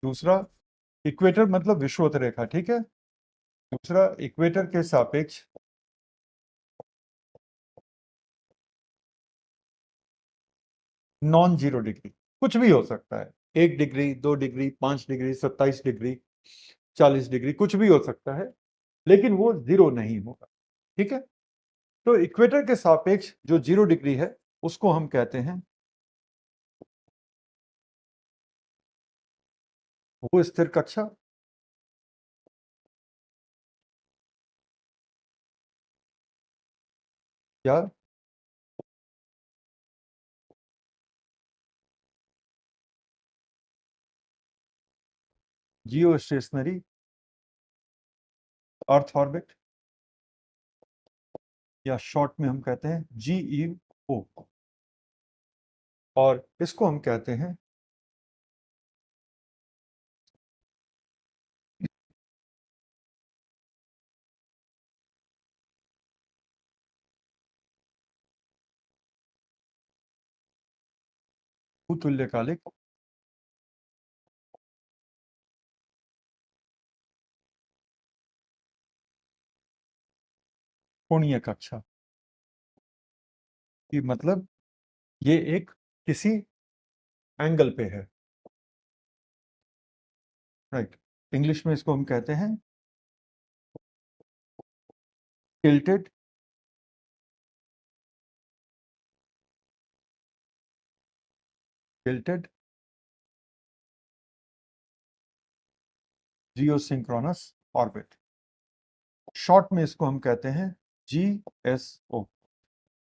दूसरा इक्वेटर मतलब विषुवत रेखा, ठीक है। दूसरा इक्वेटर के सापेक्ष नॉन जीरो डिग्री। कुछ भी हो सकता है, 1 degree, 2 degree, 5 degree, 27 degree, 40 degree, कुछ भी हो सकता है, लेकिन वो जीरो नहीं होगा। ठीक है, तो इक्वेटर के सापेक्ष जो 0 डिग्री है उसको हम कहते हैं वो स्थिर कक्षा। या जियो स्टेशनरी अर्थ ऑर्बिट, या शॉर्ट में हम कहते हैं GEO, और इसको हम कहते हैं भूतुल्यकालिक कोणीय कक्षा। कि मतलब ये एक किसी एंगल पे है। राइट। इंग्लिश में इसको हम कहते हैं tilted tilted geosynchronous orbit. Short में इसको हम कहते हैं GSO।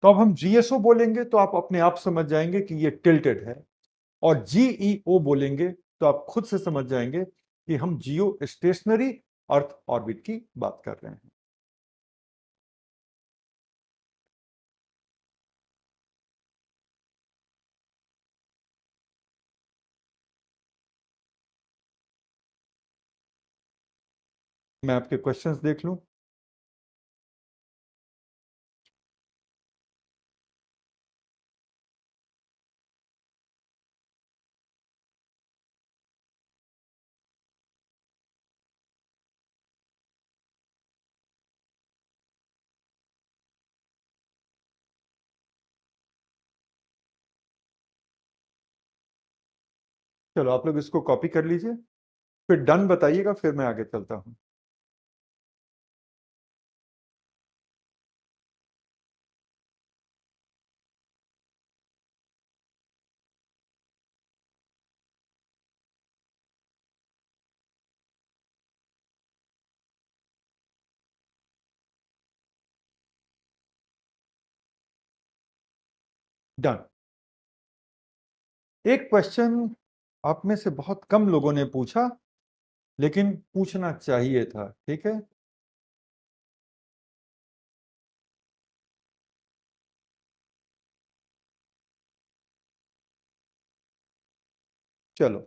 तो अब हम GSO बोलेंगे तो आप अपने आप समझ जाएंगे कि ये टिल्टेड है, और GEO बोलेंगे तो आप खुद से समझ जाएंगे कि हम जियो स्टेशनरी अर्थ ऑर्बिट की बात कर रहे हैं। मैं आपके क्वेश्चंस देख लूं। चलो आप लोग इसको कॉपी कर लीजिए, फिर डन बताइएगा, फिर मैं आगे चलता हूं। डन। एक क्वेश्चन आप में से बहुत कम लोगों ने पूछा, लेकिन पूछना चाहिए था, ठीक है। चलो,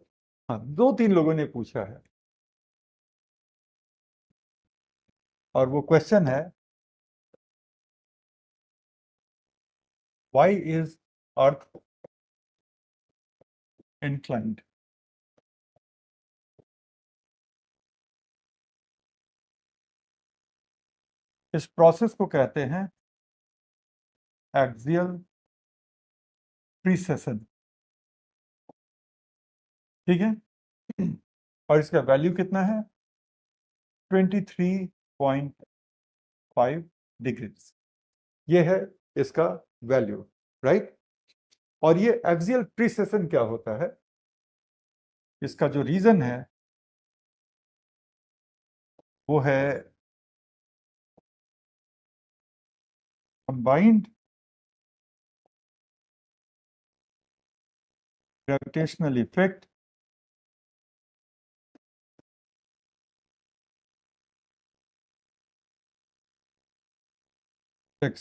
हाँ, 2-3 लोगों ने पूछा है, और वो क्वेश्चन है, व्हाई इज अर्थ inclined? इस प्रोसेस को कहते हैं एक्सियल प्रीसेशन, ठीक है। और इसका वैल्यू कितना है? 23.5 डिग्रीज, ये है इसका वैल्यू, राइट। और ये एक्सियल प्रीसेशन क्या होता है? इसका जो रीजन है वो है combined gravitational effect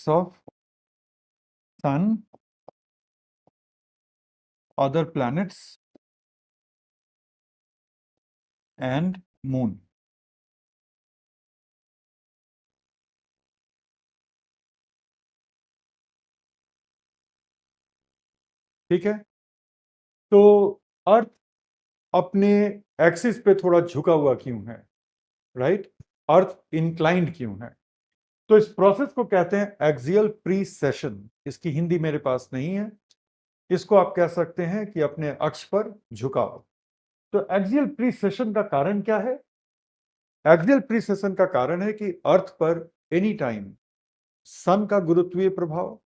of sun, other planets and moon. ठीक है। तो अर्थ अपने एक्सिस पे थोड़ा झुका हुआ क्यों है, राइट? अर्थ इंक्लाइंड क्यों है? तो इस प्रोसेस को कहते हैं एक्सियल प्रीसेशन। इसकी हिंदी मेरे पास नहीं है। इसको आप कह सकते हैं कि अपने अक्ष पर झुकाव। तो एक्सियल प्रीसेशन का कारण क्या है? एक्सियल प्रीसेशन का कारण है कि अर्थ पर एनी टाइम सन का गुरुत्वीय प्रभाव,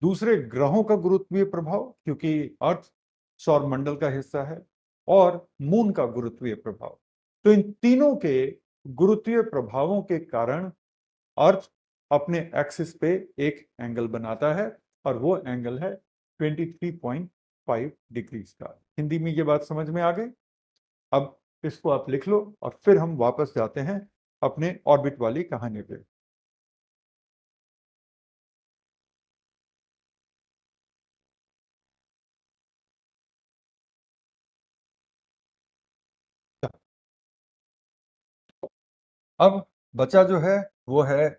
दूसरे ग्रहों का गुरुत्वीय प्रभाव, क्योंकि अर्थ सौर मंडल का हिस्सा है, और मून का गुरुत्वीय प्रभाव। तो इन तीनों के गुरुत्वीय प्रभावों के कारण अर्थ अपने एक्सिस पे एक एंगल बनाता है, और वो एंगल है 23.5 डिग्रीज का। हिंदी में ये बात समझ में आ गई? अब इसको आप लिख लो, और फिर हम वापस जाते हैं अपने ऑर्बिट वाली कहानी पे। अब बचा जो है वो है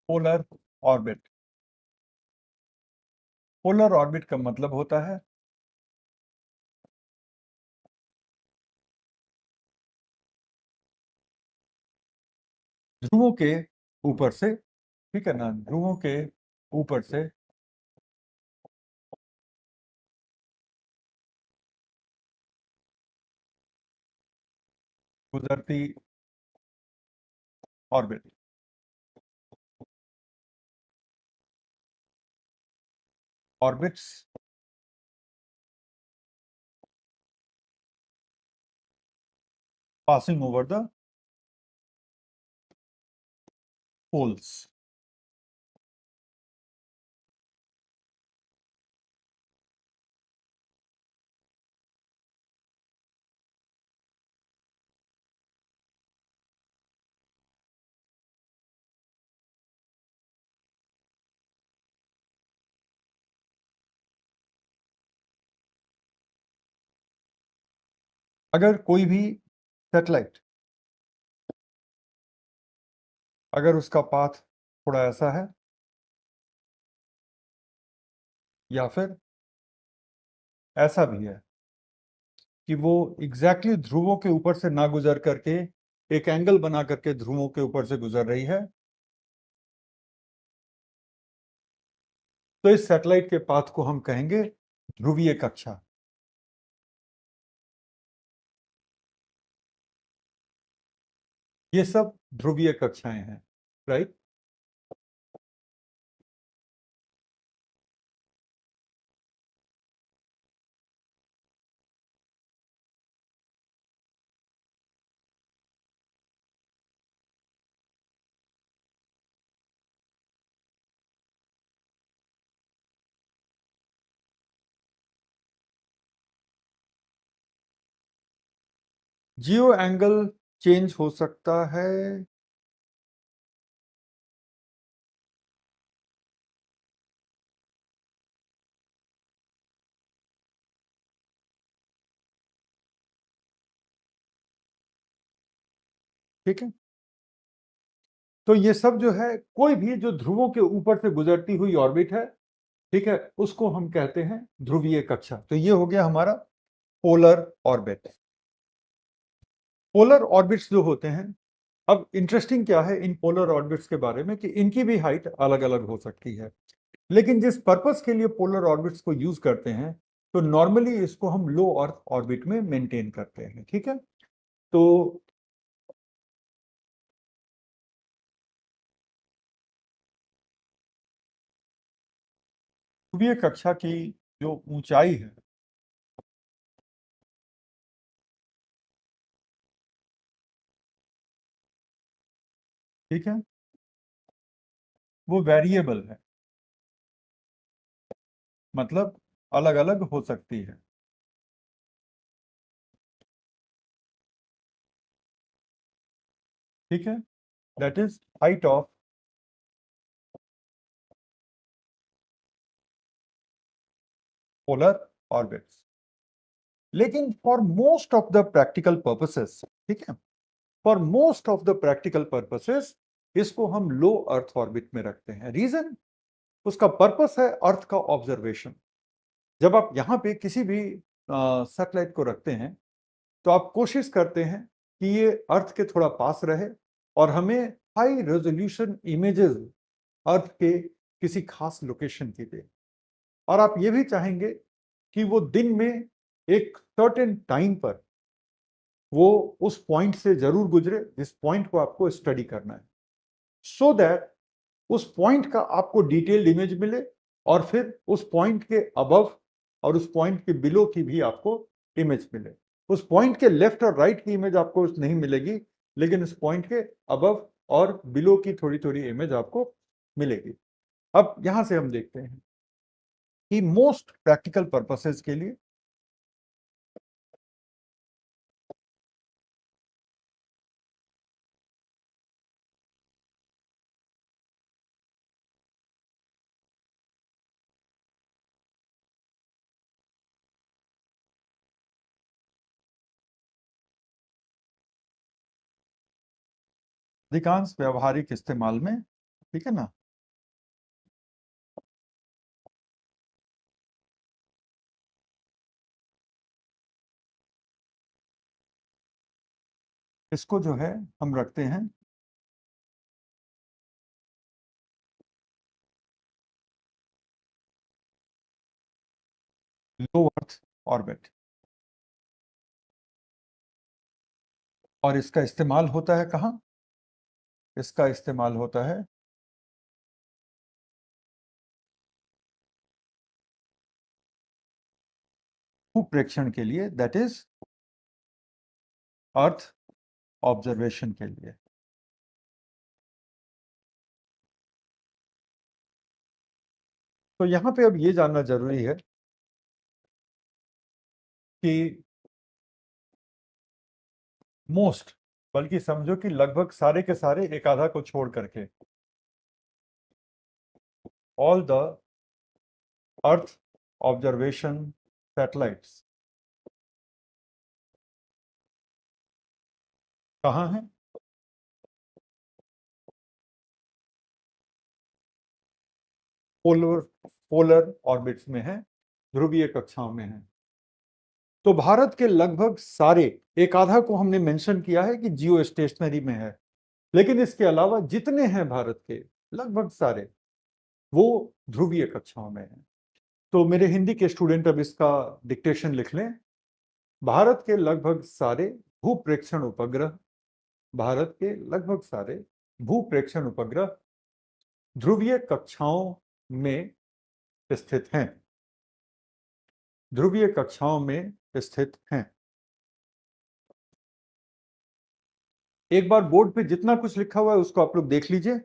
पोलर ऑर्बिट। पोलर ऑर्बिट का मतलब होता है ध्रुवों के ऊपर से, ठीक है ना, ध्रुवों के ऊपर से गुजरती orbit. Orbits passing over the poles. अगर कोई भी सैटेलाइट, अगर उसका पाथ थोड़ा ऐसा है, या फिर ऐसा भी है कि वो एग्जैक्टली ध्रुवों के ऊपर से ना गुजर करके एक एंगल बना करके ध्रुवों के ऊपर से गुजर रही है, तो इस सैटेलाइट के पाथ को हम कहेंगे ध्रुवीय कक्षा। ये सब ध्रुवीय कक्षाएं हैं, राइट। जियो एंगल चेंज हो सकता है। ठीक है, तो ये सब जो है, कोई भी जो ध्रुवों के ऊपर से गुजरती हुई ऑर्बिट है, ठीक है, उसको हम कहते हैं ध्रुवीय कक्षा। तो ये हो गया हमारा पोलर ऑर्बिट। पोलर ऑर्बिट्स जो होते हैं, अब इंटरेस्टिंग क्या है इन पोलर ऑर्बिट्स के बारे में कि इनकी भी हाइट अलग अलग हो सकती है, लेकिन जिस पर्पस के लिए पोलर ऑर्बिट्स को यूज करते हैं, तो नॉर्मली इसको हम लो अर्थ ऑर्बिट में मेंटेन करते हैं। ठीक है, तो ध्रुवीय कक्षा की जो ऊंचाई है, ठीक है, वो वेरिएबल है, मतलब अलग अलग हो सकती है। ठीक है, that is height of polar orbits. लेकिन for most of the practical purposes, ठीक है, for most of the practical purposes इसको हम लो अर्थ ऑर्बिट में रखते हैं। रीजन, उसका पर्पस है अर्थ का ऑब्जर्वेशन। जब आप यहां पे किसी भी सैटेलाइट को रखते हैं, तो आप कोशिश करते हैं कि ये अर्थ के थोड़ा पास रहे और हमें हाई रेजोल्यूशन इमेजेस अर्थ के किसी खास लोकेशन की दे। और आप ये भी चाहेंगे कि वो दिन में एक सर्टेन टाइम पर वो उस पॉइंट से जरूर गुजरे जिस पॉइंट को आपको स्टडी करना है, सो दैट उस पॉइंट का आपको डिटेल्ड इमेज मिले, और फिर उस पॉइंट के अबव और उस पॉइंट के बिलो की भी आपको इमेज मिले। उस पॉइंट के लेफ्ट और राइट की इमेज आपको नहीं मिलेगी, लेकिन उस पॉइंट के अबव और बिलो की थोड़ी थोड़ी इमेज आपको मिलेगी। अब यहां से हम देखते हैं कि मोस्ट प्रैक्टिकल पर्पसेस के लिए अधिकांश व्यवहारिक इस्तेमाल में, ठीक है ना, इसको जो है हम रखते हैं लो अर्थ ऑर्बिट। और इसका इस्तेमाल होता है कहाँ? इसका इस्तेमाल होता है भूप्रेक्षण के लिए, दैट इज अर्थ ऑब्जर्वेशन के लिए। तो यहां पे अब ये जानना जरूरी है कि मोस्ट, बल्कि समझो कि लगभग सारे के सारे एक आधा को छोड़ करके, all the earth observation satellites कहाँ हैं? पोलर पोलर ऑर्बिट्स में है, ध्रुवीय कक्षाओं में है। तो भारत के लगभग सारे, एक आधा को हमने मेंशन किया है कि जियो स्टेशनरी में है, लेकिन इसके अलावा जितने हैं भारत के लगभग सारे, वो ध्रुवीय कक्षाओं में हैं। तो मेरे हिंदी के स्टूडेंट अब इसका डिक्टेशन लिख लें। भारत के लगभग सारे भूप्रेक्षण उपग्रह, भारत के लगभग सारे भूप्रेक्षण उपग्रह ध्रुवीय कक्षाओं में स्थित हैं, ध्रुवीय कक्षाओं में स्थित हैं। एक बार बोर्ड पे जितना कुछ लिखा हुआ है उसको आप लोग देख लीजिए,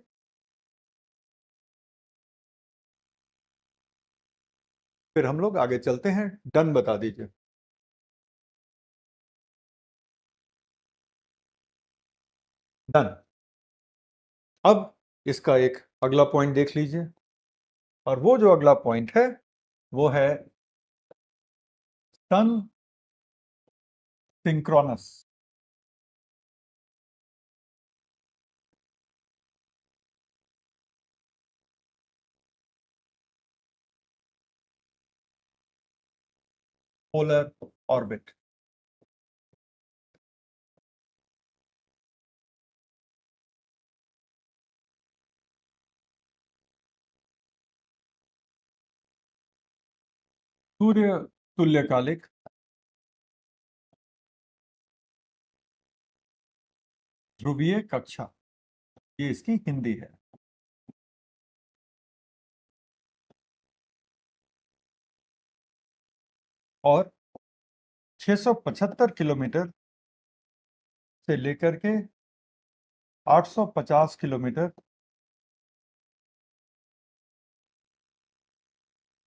फिर हम लोग आगे चलते हैं। डन बता दीजिए। डन। अब इसका एक अगला पॉइंट देख लीजिए, और वो जो अगला पॉइंट है वो है सन सिंक्रोनस। Polar orbit. सूर्य तुल्यकालिक ध्रुवीय कक्षा, ये इसकी हिंदी है। और 675 किलोमीटर से लेकर के 850 किलोमीटर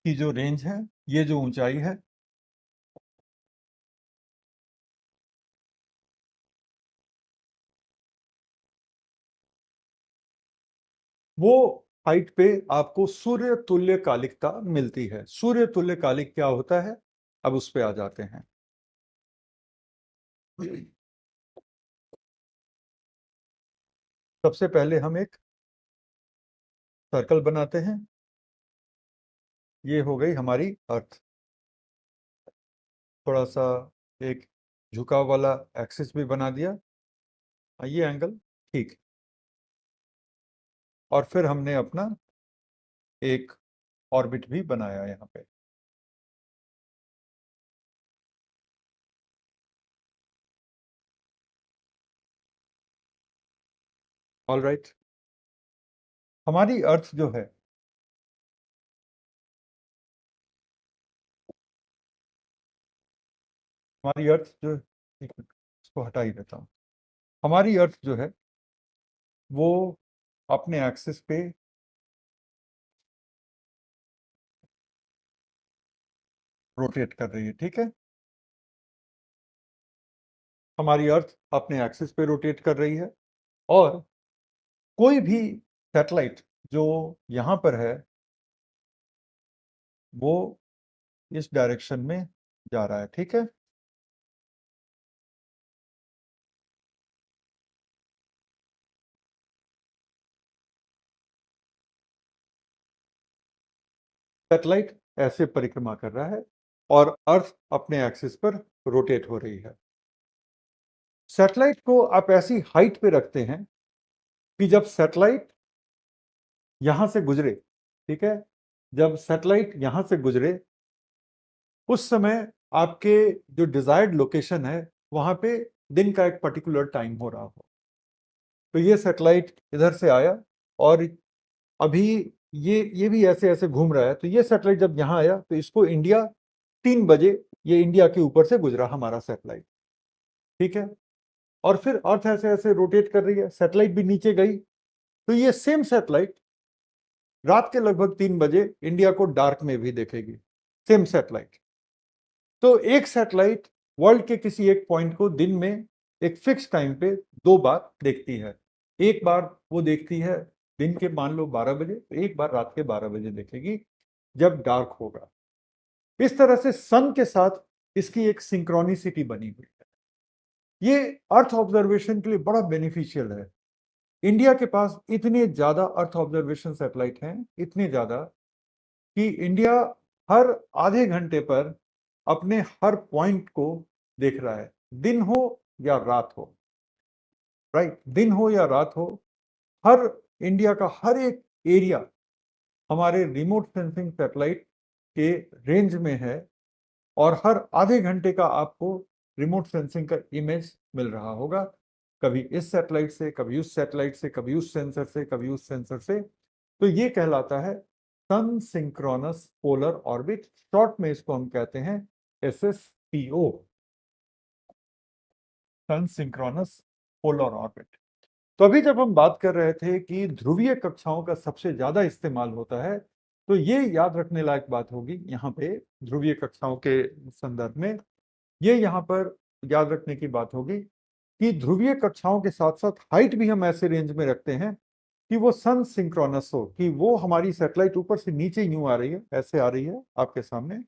की जो रेंज है, ये जो ऊंचाई है, वो हाइट पे आपको सूर्य तुल्यकालिकता मिलती है। सूर्य तुल्यकालिक क्या होता है, अब उस पे आ जाते हैं। सबसे पहले हम एक सर्कल बनाते हैं। ये हो गई हमारी अर्थ। थोड़ा सा एक झुकाव वाला एक्सिस भी बना दिया, ये एंगल ठीक। और फिर हमने अपना एक ऑर्बिट भी बनाया यहाँ पे। All right. हमारी अर्थ जो है, हमारी अर्थ जो, एक मिनट इसको हटा ही देता हूँ। हमारी अर्थ जो है वो अपने एक्सिस पे रोटेट कर रही है, ठीक है। हमारी अर्थ अपने एक्सिस पे रोटेट कर रही है, और कोई भी सैटेलाइट जो यहां पर है वो इस डायरेक्शन में जा रहा है, ठीक है। सैटेलाइट ऐसे परिक्रमा कर रहा है और अर्थ अपने एक्सिस पर रोटेट हो रही है। सैटेलाइट को आप ऐसी हाइट पे रखते हैं कि जब सैटेलाइट यहां से गुजरे, ठीक है, जब सैटेलाइट यहां से गुजरे उस समय आपके जो डिजायर्ड लोकेशन है वहां पे दिन का एक पर्टिकुलर टाइम हो रहा हो। तो ये सैटेलाइट इधर से आया और अभी ये भी ऐसे ऐसे घूम रहा है। तो ये सैटेलाइट जब यहाँ आया तो इसको इंडिया 3 बजे, ये इंडिया के ऊपर से गुजरा हमारा सैटेलाइट, ठीक है। और फिर अर्थ ऐसे ऐसे रोटेट कर रही है, सैटेलाइट भी नीचे गई, तो ये सेम सैटेलाइट रात के लगभग 3 बजे इंडिया को डार्क में भी देखेगी, सेम सैटेलाइट। तो एक सैटेलाइट वर्ल्ड के किसी एक पॉइंट को दिन में एक फिक्स टाइम पे 2 बार देखती है। एक बार वो देखती है दिन के मान लो 12 बजे, तो एक बार रात के 12 बजे देखेगी जब डार्क होगा। इस तरह से सन के साथ इसकी एक सिंक्रोनिसिटी बनी हुई है। ये अर्थ ऑब्जर्वेशन के लिए बड़ा बेनिफिशियल है। इंडिया के पास इतने ज्यादा अर्थ ऑब्जर्वेशन सैटेलाइट हैं, इतने ज्यादा, कि इंडिया हर आधे घंटे पर अपने हर पॉइंट को देख रहा है, दिन हो या रात हो। राइट, दिन हो या रात हो, हर इंडिया का हर एक एरिया हमारे रिमोट सेंसिंग सैटेलाइट के रेंज में है, और हर आधे घंटे का आपको रिमोट सेंसिंग का इमेज मिल रहा होगा, कभी इस सैटेलाइट से, कभी उस सैटेलाइट से, कभी उस सेंसर से, कभी उस सेंसर से। तो ये कहलाता है sun synchronous polar orbit. Short में इसको हम कहते हैं SSPO, सन सिंक्रोनस पोलर ऑर्बिट। तो अभी जब हम बात कर रहे थे कि ध्रुवीय कक्षाओं का सबसे ज्यादा इस्तेमाल होता है, तो ये याद रखने लायक बात होगी यहाँ पे ध्रुवीय कक्षाओं के संदर्भ में, ये यहाँ पर याद रखने की बात होगी कि ध्रुवीय कक्षाओं के साथ साथ हाइट भी हम ऐसे रेंज में रखते हैं कि वो सन सिंक्रोनस हो, कि वो हमारी सैटेलाइट ऊपर से नीचे यूं आ रही है, ऐसे आ रही है आपके सामने,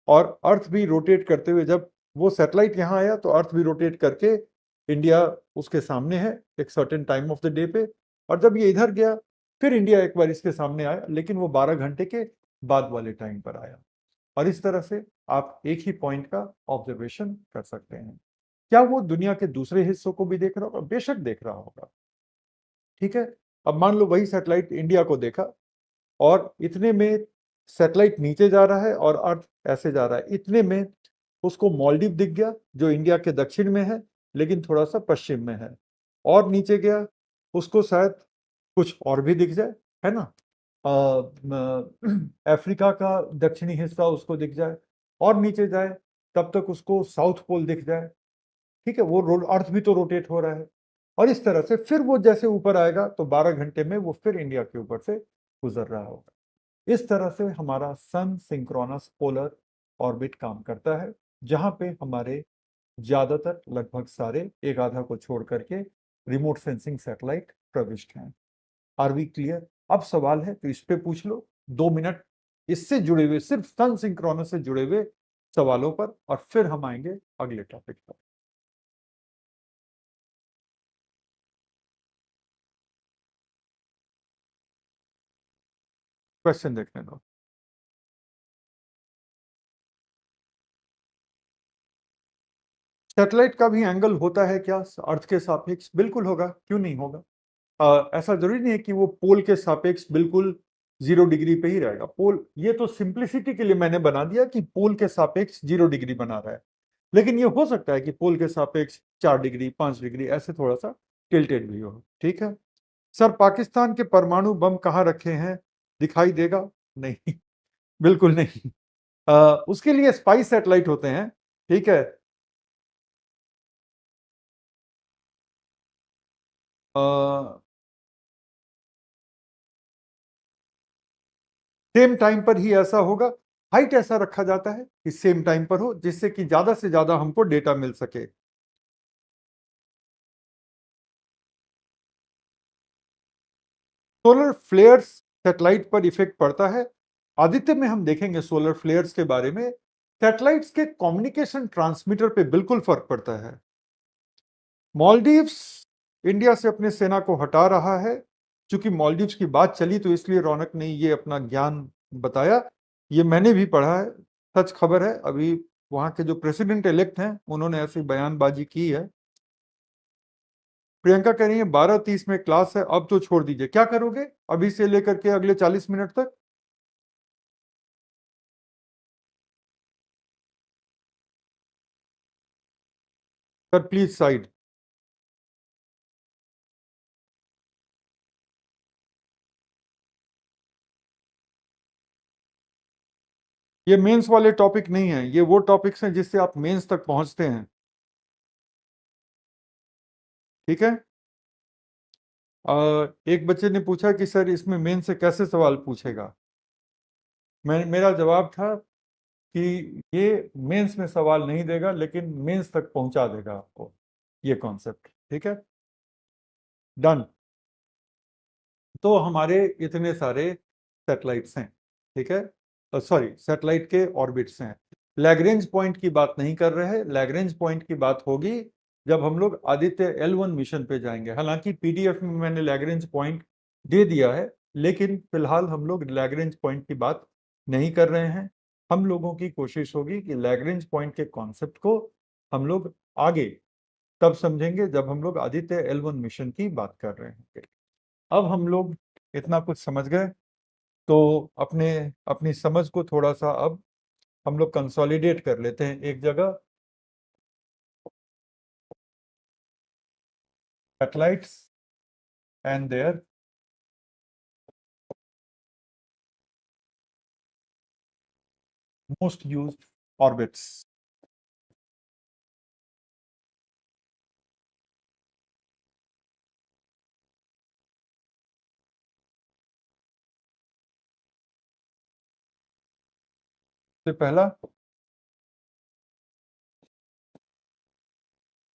और अर्थ भी रोटेट करते हुए, जब वो सैटेलाइट यहाँ आया तो अर्थ भी रोटेट करके इंडिया उसके सामने है एक certain time of the day पे, और जब ये इधर गया फिर इंडिया एक बार इसके सामने आया, लेकिन वो 12 घंटे के बाद वाले टाइम पर आया। और इस तरह से आप एक ही पॉइंट का ऑब्जर्वेशन कर सकते हैं। क्या वो दुनिया के दूसरे हिस्सों को भी देख रहा होगा? बेशक देख रहा होगा। ठीक है, अब मान लो वही सैटेलाइट इंडिया को देखा, और इतने में सैटेलाइट नीचे जा रहा है और अर्थ ऐसे जा रहा है, इतने में उसको मालदीव दिख गया जो इंडिया के दक्षिण में है लेकिन थोड़ा सा पश्चिम में है, और नीचे गया उसको शायद कुछ और भी दिख जाए, है ना, अफ्रीका का दक्षिणी हिस्सा उसको दिख जाए, और नीचे जाए तब तक उसको साउथ पोल दिख जाए। ठीक है, वो अर्थ भी तो रोटेट हो रहा है, और इस तरह से फिर वो जैसे ऊपर आएगा तो 12 घंटे में वो फिर इंडिया के ऊपर से गुजर रहा होगा। इस तरह से हमारा सन सिंक्रोनस पोलर ऑर्बिट काम करता है, जहां पे हमारे ज्यादातर लगभग सारे, एक आधा को छोड़ करके, रिमोट सेंसिंग सैटेलाइट प्रविष्ट हैं। Are we clear? अब सवाल है तो इस पे पूछ लो, 2 मिनट इससे जुड़े हुए, सिर्फ सन सिंक्रोनस से जुड़े हुए सवालों पर, और फिर हम आएंगे अगले टॉपिक पर। क्वेश्चन देखने दो। सैटेलाइट का भी एंगल होता है क्या अर्थ के सापेक्ष? बिल्कुल होगा, क्यों नहीं होगा। ऐसा जरूरी नहीं है कि वो पोल के सापेक्ष बिल्कुल 0 डिग्री पे ही रहेगा। पोल, ये तो सिंप्लिसिटी के लिए मैंने बना दिया कि पोल के सापेक्ष 0 डिग्री बना रहा है, लेकिन ये हो सकता है कि पोल के सापेक्ष 4 डिग्री 5 डिग्री ऐसे थोड़ा सा टिल्टेड भी हो। ठीक है सर, पाकिस्तान के परमाणु बम कहाँ रखे हैं, दिखाई देगा? नहीं, बिल्कुल नहीं। उसके लिए स्पाई सैटेलाइट होते हैं। ठीक है, सेम टाइम पर ही ऐसा होगा। हाइट ऐसा रखा जाता है कि सेम टाइम पर हो, जिससे कि ज्यादा से ज्यादा हमको डेटा मिल सके। सोलर फ्लेयर्स सैटेलाइट पर इफेक्ट पड़ता है। आदित्य में हम देखेंगे सोलर फ्लेयर्स के बारे में। सैटेलाइट्स के कम्युनिकेशन ट्रांसमीटर पे बिल्कुल फर्क पड़ता है। मालदीव्स इंडिया से अपने सेना को हटा रहा है। चूंकि मालदीव्स की बात चली तो इसलिए रौनक ने ये अपना ज्ञान बताया। ये मैंने भी पढ़ा है, सच खबर है। अभी वहां के जो प्रेसिडेंट इलेक्ट हैं उन्होंने ऐसी बयानबाजी की है। प्रियंका कह रही है 12:30 में क्लास है, अब तो छोड़ दीजिए। क्या करोगे अभी से लेकर के अगले 40 मिनट तक? Sir please side. ये मेंस वाले टॉपिक नहीं है, ये वो टॉपिक्स हैं जिससे आप मेंस तक पहुंचते हैं। ठीक है। एक बच्चे ने पूछा कि सर इसमें मेन से कैसे सवाल पूछेगा। मेरा जवाब था कि ये मेंस में सवाल नहीं देगा, लेकिन मेंस तक पहुंचा देगा आपको ये कॉन्सेप्ट। ठीक है, डन। तो हमारे इतने सारे सैटेलाइट्स हैं। ठीक है, सॉरी, सैटेलाइट के ऑर्बिट्स हैं। लैग्रेंज पॉइंट की बात नहीं कर रहे हैं। लैग्रेंज पॉइंट की बात होगी जब हम लोग आदित्य L1 मिशन पे जाएंगे। हालांकि पीडीएफ में मैंने लैग्रेंज पॉइंट दे दिया है, लेकिन फिलहाल हम लोग लैग्रेंज पॉइंट की बात नहीं कर रहे हैं। हम लोगों की कोशिश होगी कि लैग्रेंज पॉइंट के कॉन्सेप्ट को हम लोग आगे तब समझेंगे जब हम लोग आदित्य L1 मिशन की बात कर रहे हैं। अब हम लोग इतना कुछ समझ गए, तो अपने अपनी समझ को थोड़ा सा अब हम लोग कंसोलिडेट कर लेते हैं एक जगह। Satellites and their most used orbits. से पहला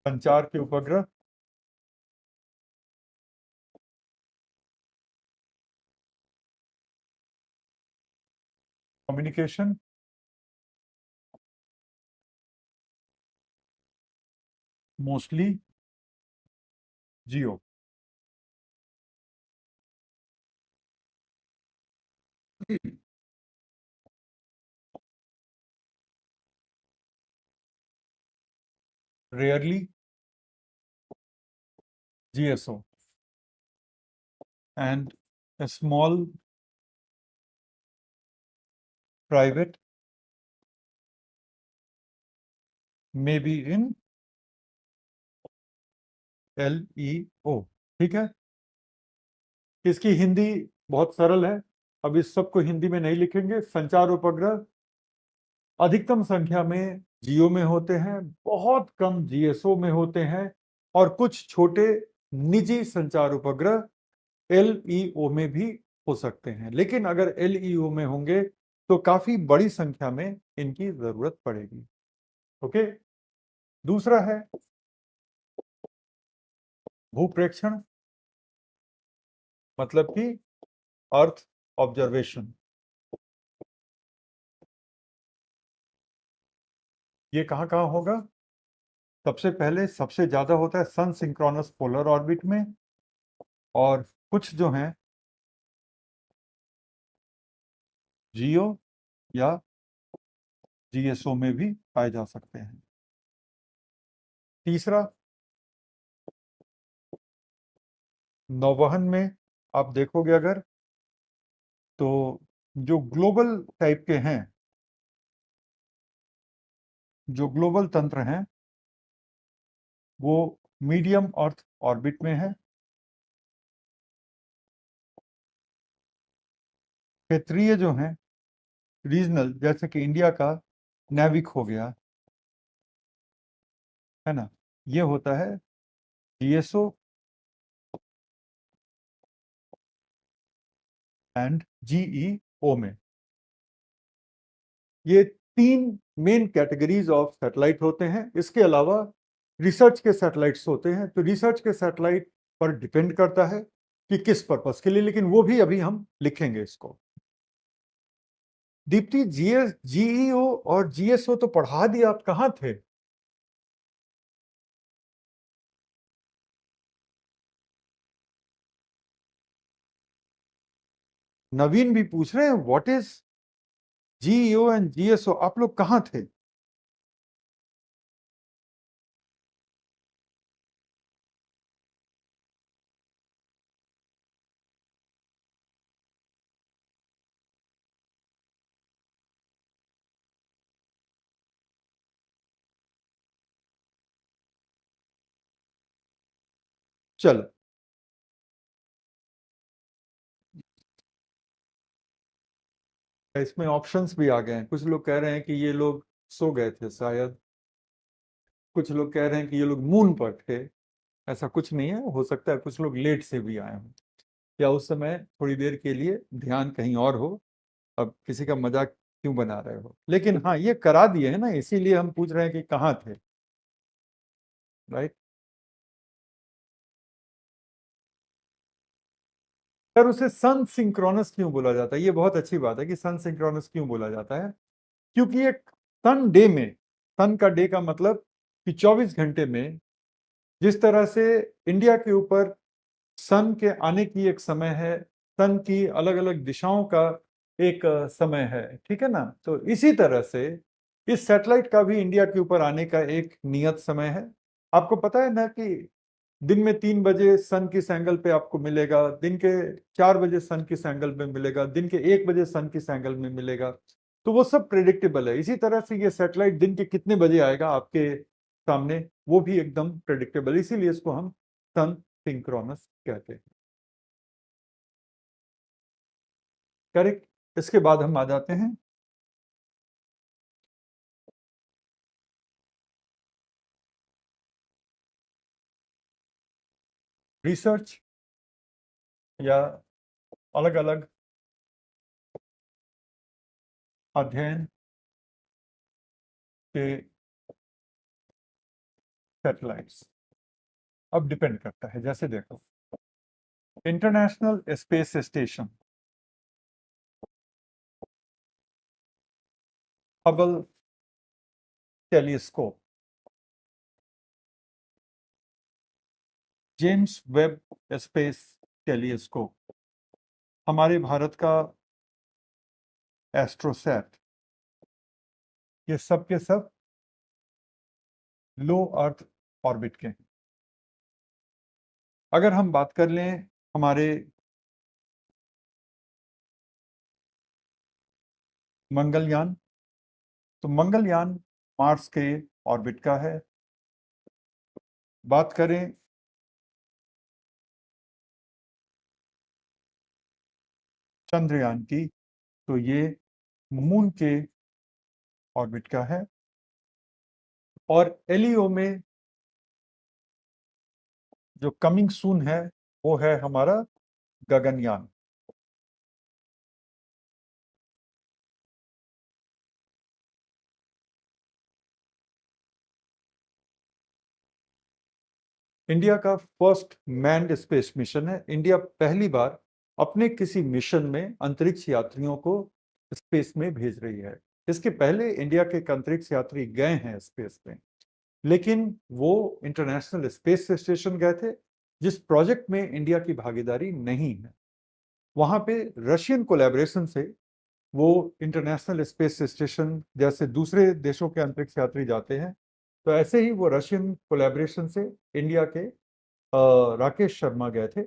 संचार के उपग्रह, communication, mostly geo. Rarely GSO, and small private may be in LEO। ठीक है, इसकी हिंदी बहुत सरल है, अब इस सबको हिंदी में नहीं लिखेंगे। संचार उपग्रह अधिकतम संख्या में जियो में होते हैं, बहुत कम जीएसओ में होते हैं, और कुछ छोटे निजी संचार उपग्रह LEO में भी हो सकते हैं। लेकिन अगर LEO में होंगे तो काफी बड़ी संख्या में इनकी जरूरत पड़ेगी। ओके, दूसरा है भूप्रेक्षण, मतलब कि अर्थ ऑब्जर्वेशन। ये कहाँ कहाँ होगा? सबसे पहले सबसे ज्यादा होता है सन सिंक्रोनस पोलर ऑर्बिट में, और कुछ जो हैं जियो या जीएसओ में भी पाए जा सकते हैं। तीसरा, नौवहन में आप देखोगे अगर, तो जो ग्लोबल टाइप के हैं, जो ग्लोबल तंत्र हैं, वो मीडियम अर्थ ऑर्बिट में है। क्षेत्रीय जो हैं, रीजनल, जैसे कि इंडिया का नेविक हो गया, है ना, ये होता है जीएसओ एंड जीईओ में। ये तीन मेन कैटेगरीज ऑफ सैटेलाइट होते हैं। इसके अलावा रिसर्च के सैटेलाइट्स होते हैं, तो रिसर्च के सैटेलाइट पर डिपेंड करता है कि किस पर्पस के लिए, लेकिन वो भी अभी हम लिखेंगे इसको। दीप्ति, जीईओ और जीएसओ तो पढ़ा दिया, आप कहाँ थे? नवीन भी पूछ रहे हैं what is GEO and GSO, आप लोग कहाँ थे? चलो, इसमें ऑप्शंस भी आ गए हैं। कुछ लोग कह रहे हैं कि ये लोग सो गए थे शायद, कुछ लोग कह रहे हैं कि ये लोग मून पर थे। ऐसा कुछ नहीं है, हो सकता है कुछ लोग लेट से भी आए हों, या उस समय थोड़ी देर के लिए ध्यान कहीं और हो। अब किसी का मजाक क्यों बना रहे हो? लेकिन हाँ, ये करा दिए है ना, इसीलिए हम पूछ रहे हैं कि कहाँ थे। राइट, सर उसे सन सिंक्रोनस क्यों बोला जाता है? ये बहुत अच्छी बात है कि सन सिंक्रोनस क्यों बोला जाता है। क्योंकि एक सन डे में, सन का डे का मतलब कि 24 घंटे में जिस तरह से इंडिया के ऊपर सन के आने की एक समय है, सन की अलग अलग दिशाओं का एक समय है, ठीक है ना, तो इसी तरह से इस सैटेलाइट का भी इंडिया के ऊपर आने का एक नियत समय है। आपको पता है ना कि दिन में 3 बजे सन किस एंगल पे आपको मिलेगा, दिन के 4 बजे सन किस एंगल में मिलेगा, दिन के 1 बजे सन किस एंगल में मिलेगा, तो वो सब प्रेडिक्टेबल है। इसी तरह से ये सैटेलाइट दिन के कितने बजे आएगा आपके सामने, वो भी एकदम प्रेडिक्टेबल, इसीलिए इसको हम सन सिंक्रोनस कहते हैं। करेक्ट। इसके बाद हम आ जाते हैं रिसर्च या अलग अलग अध्ययन के सैटेलाइट्स। अब डिपेंड करता है, जैसे देखो international space station, Hubble telescope, James web space telescope, हमारे भारत का एस्ट्रोसैट, ये सब के सब लो अर्थ ऑर्बिट के हैं। अगर हम बात कर लें हमारे मंगलयान, तो मंगलयान मार्स के ऑर्बिट का है। बात करें चंद्रयान की, तो ये मून के ऑर्बिट का है। और एलईओ में जो कमिंग सून है वो है हमारा गगनयान। इंडिया का फर्स्ट मैन्ड स्पेस मिशन है। इंडिया पहली बार अपने किसी मिशन में अंतरिक्ष यात्रियों को स्पेस में भेज रही है। इसके पहले इंडिया के अंतरिक्ष यात्री गए हैं स्पेस में, लेकिन वो इंटरनेशनल स्पेस स्टेशन गए थे, जिस प्रोजेक्ट में इंडिया की भागीदारी नहीं है। वहां पे रशियन कोलैबोरेशन से वो इंटरनेशनल स्पेस स्टेशन जैसे दूसरे देशों के अंतरिक्ष यात्री जाते हैं, तो ऐसे ही वो रशियन कोलैबोरेशन से इंडिया के राकेश शर्मा गए थे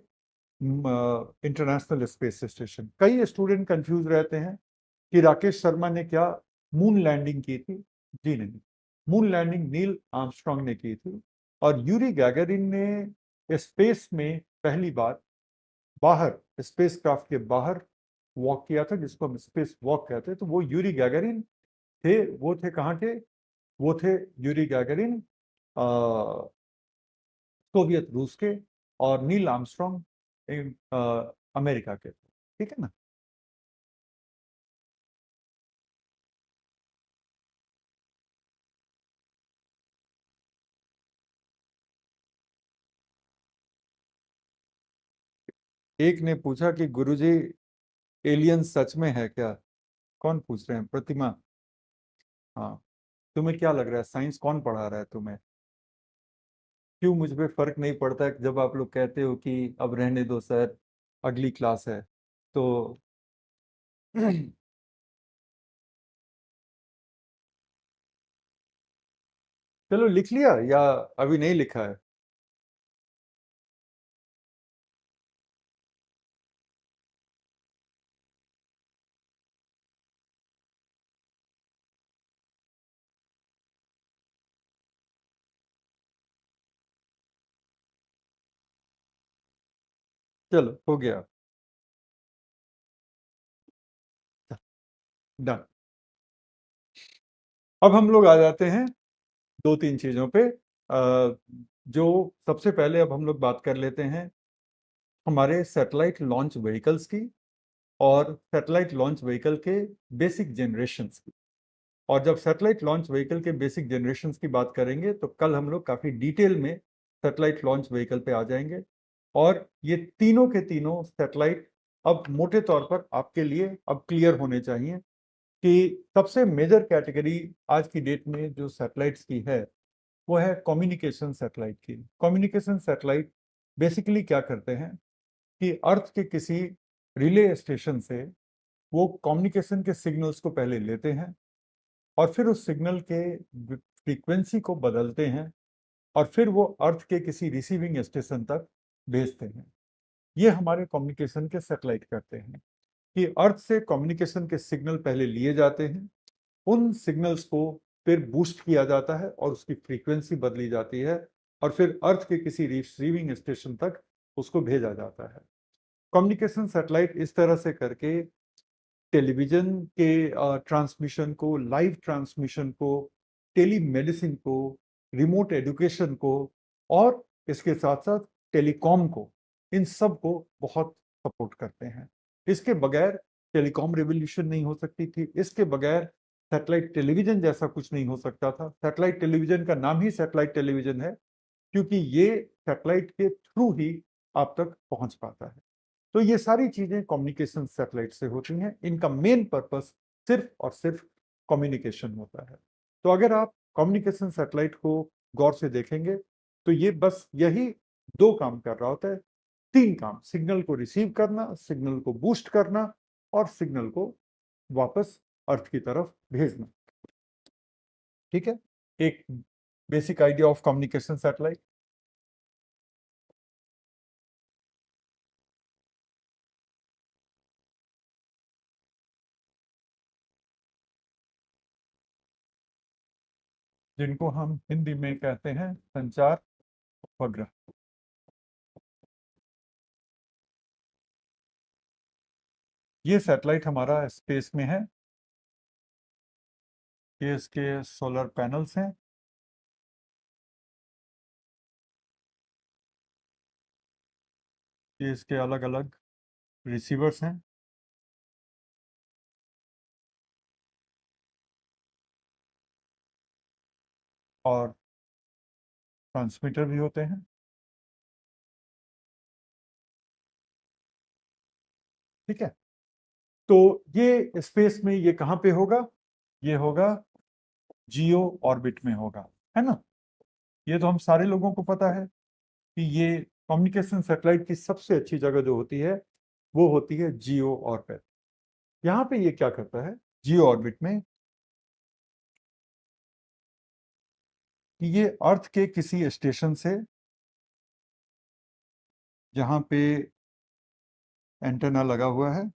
इंटरनेशनल स्पेस स्टेशन। कई स्टूडेंट कंफ्यूज रहते हैं कि राकेश शर्मा ने क्या मून लैंडिंग की थी। जी नहीं, मून लैंडिंग नील आर्मस्ट्रांग ने की थी। और यूरी गैगारिन ने स्पेस में पहली बार बाहर, स्पेस क्राफ्ट के बाहर वॉक किया था, जिसको हम स्पेस वॉक कहते हैं। तो वो यूरी गैगारिन थे। वो थे कहाँ के? वो थे यूरी गैगारिन सोवियत रूस के, और नील आर्मस्ट्रांग अमेरिका के। ठीक है ना। एक ने पूछा कि गुरुजी एलियन सच में है क्या? कौन पूछ रहे हैं? प्रतिमा। हाँ, तुम्हें क्या लग रहा है, साइंस कौन पढ़ा रहा है तुम्हें? क्यों मुझ पे फर्क नहीं पड़ता है जब आप लोग कहते हो कि अब रहने दो सर, अगली क्लास है तो? चलो लिख लिया या अभी नहीं लिखा है? चलो हो गया, डन। अब हम लोग आ जाते हैं दो तीन चीजों पे। जो सबसे पहले अब हम लोग बात कर लेते हैं हमारे सैटेलाइट लॉन्च व्हीकल्स की, और सैटेलाइट लॉन्च व्हीकल के बेसिक जनरेशंस की। और जब सैटेलाइट लॉन्च व्हीकल के बेसिक जनरेशंस की बात करेंगे तो कल हम लोग काफी डिटेल में सैटेलाइट लॉन्च व्हीकल पे आ जाएंगे। और ये तीनों के तीनों सैटेलाइट अब मोटे तौर पर आपके लिए अब क्लियर होने चाहिए कि सबसे मेजर कैटेगरी आज की डेट में जो सैटेलाइट्स की है वो है कम्युनिकेशन सैटेलाइट की। कम्युनिकेशन सैटेलाइट बेसिकली क्या करते हैं कि अर्थ के किसी रिले स्टेशन से वो कम्युनिकेशन के सिग्नल्स को पहले लेते हैं, और फिर उस सिग्नल के फ्रीक्वेंसी को बदलते हैं, और फिर वो अर्थ के किसी रिसीविंग स्टेशन तक भेजते हैं। ये हमारे कम्युनिकेशन के सैटेलाइट करते हैं कि अर्थ से कम्युनिकेशन के सिग्नल पहले लिए जाते हैं, उन सिग्नल्स को फिर बूस्ट किया जाता है और उसकी फ्रीक्वेंसी बदली जाती है, और फिर अर्थ के किसी रिसीविंग स्टेशन तक उसको भेजा जाता है। कम्युनिकेशन सैटेलाइट इस तरह से करके टेलीविजन के ट्रांसमिशन को, लाइव ट्रांसमिशन को, टेलीमेडिसिन को, रिमोट एजुकेशन को, और इसके साथ साथ टेलीकॉम को, इन सब को बहुत सपोर्ट करते हैं। इसके बगैर टेलीकॉम रेवोल्यूशन नहीं हो सकती थी। इसके बगैर सैटेलाइट टेलीविजन जैसा कुछ नहीं हो सकता था। सैटेलाइट टेलीविजन का नाम ही सैटेलाइट टेलीविजन है, क्योंकि ये सैटेलाइट के थ्रू ही आप तक पहुंच पाता है। तो ये सारी चीजें कम्युनिकेशन सैटेलाइट से होती हैं। इनका मेन पर्पस सिर्फ और सिर्फ कम्युनिकेशन होता है। तो अगर आप कम्युनिकेशन सैटेलाइट को गौर से देखेंगे तो ये बस यही दो काम कर रहा होता है। तीन काम: सिग्नल को रिसीव करना, सिग्नल को बूस्ट करना, और सिग्नल को वापस अर्थ की तरफ भेजना। ठीक है, एक basic idea of communication satellite. जिनको हम हिंदी में कहते हैं संचार उपग्रह। ये सैटेलाइट हमारा स्पेस में है। ये इसके सोलर पैनल्स हैं। ये इसके अलग अलग रिसीवर्स हैं। और ट्रांसमीटर भी होते हैं। ठीक है, तो ये स्पेस में ये कहाँ पे होगा? ये होगा जियो ऑर्बिट में होगा, है ना। ये तो हम सारे लोगों को पता है कि ये कम्युनिकेशन सैटेलाइट की सबसे अच्छी जगह जो होती है वो होती है जियो ऑर्बिट। यहाँ पे ये क्या करता है जियो ऑर्बिट में, कि ये अर्थ के किसी स्टेशन से, जहाँ पे एंटेना लगा हुआ है,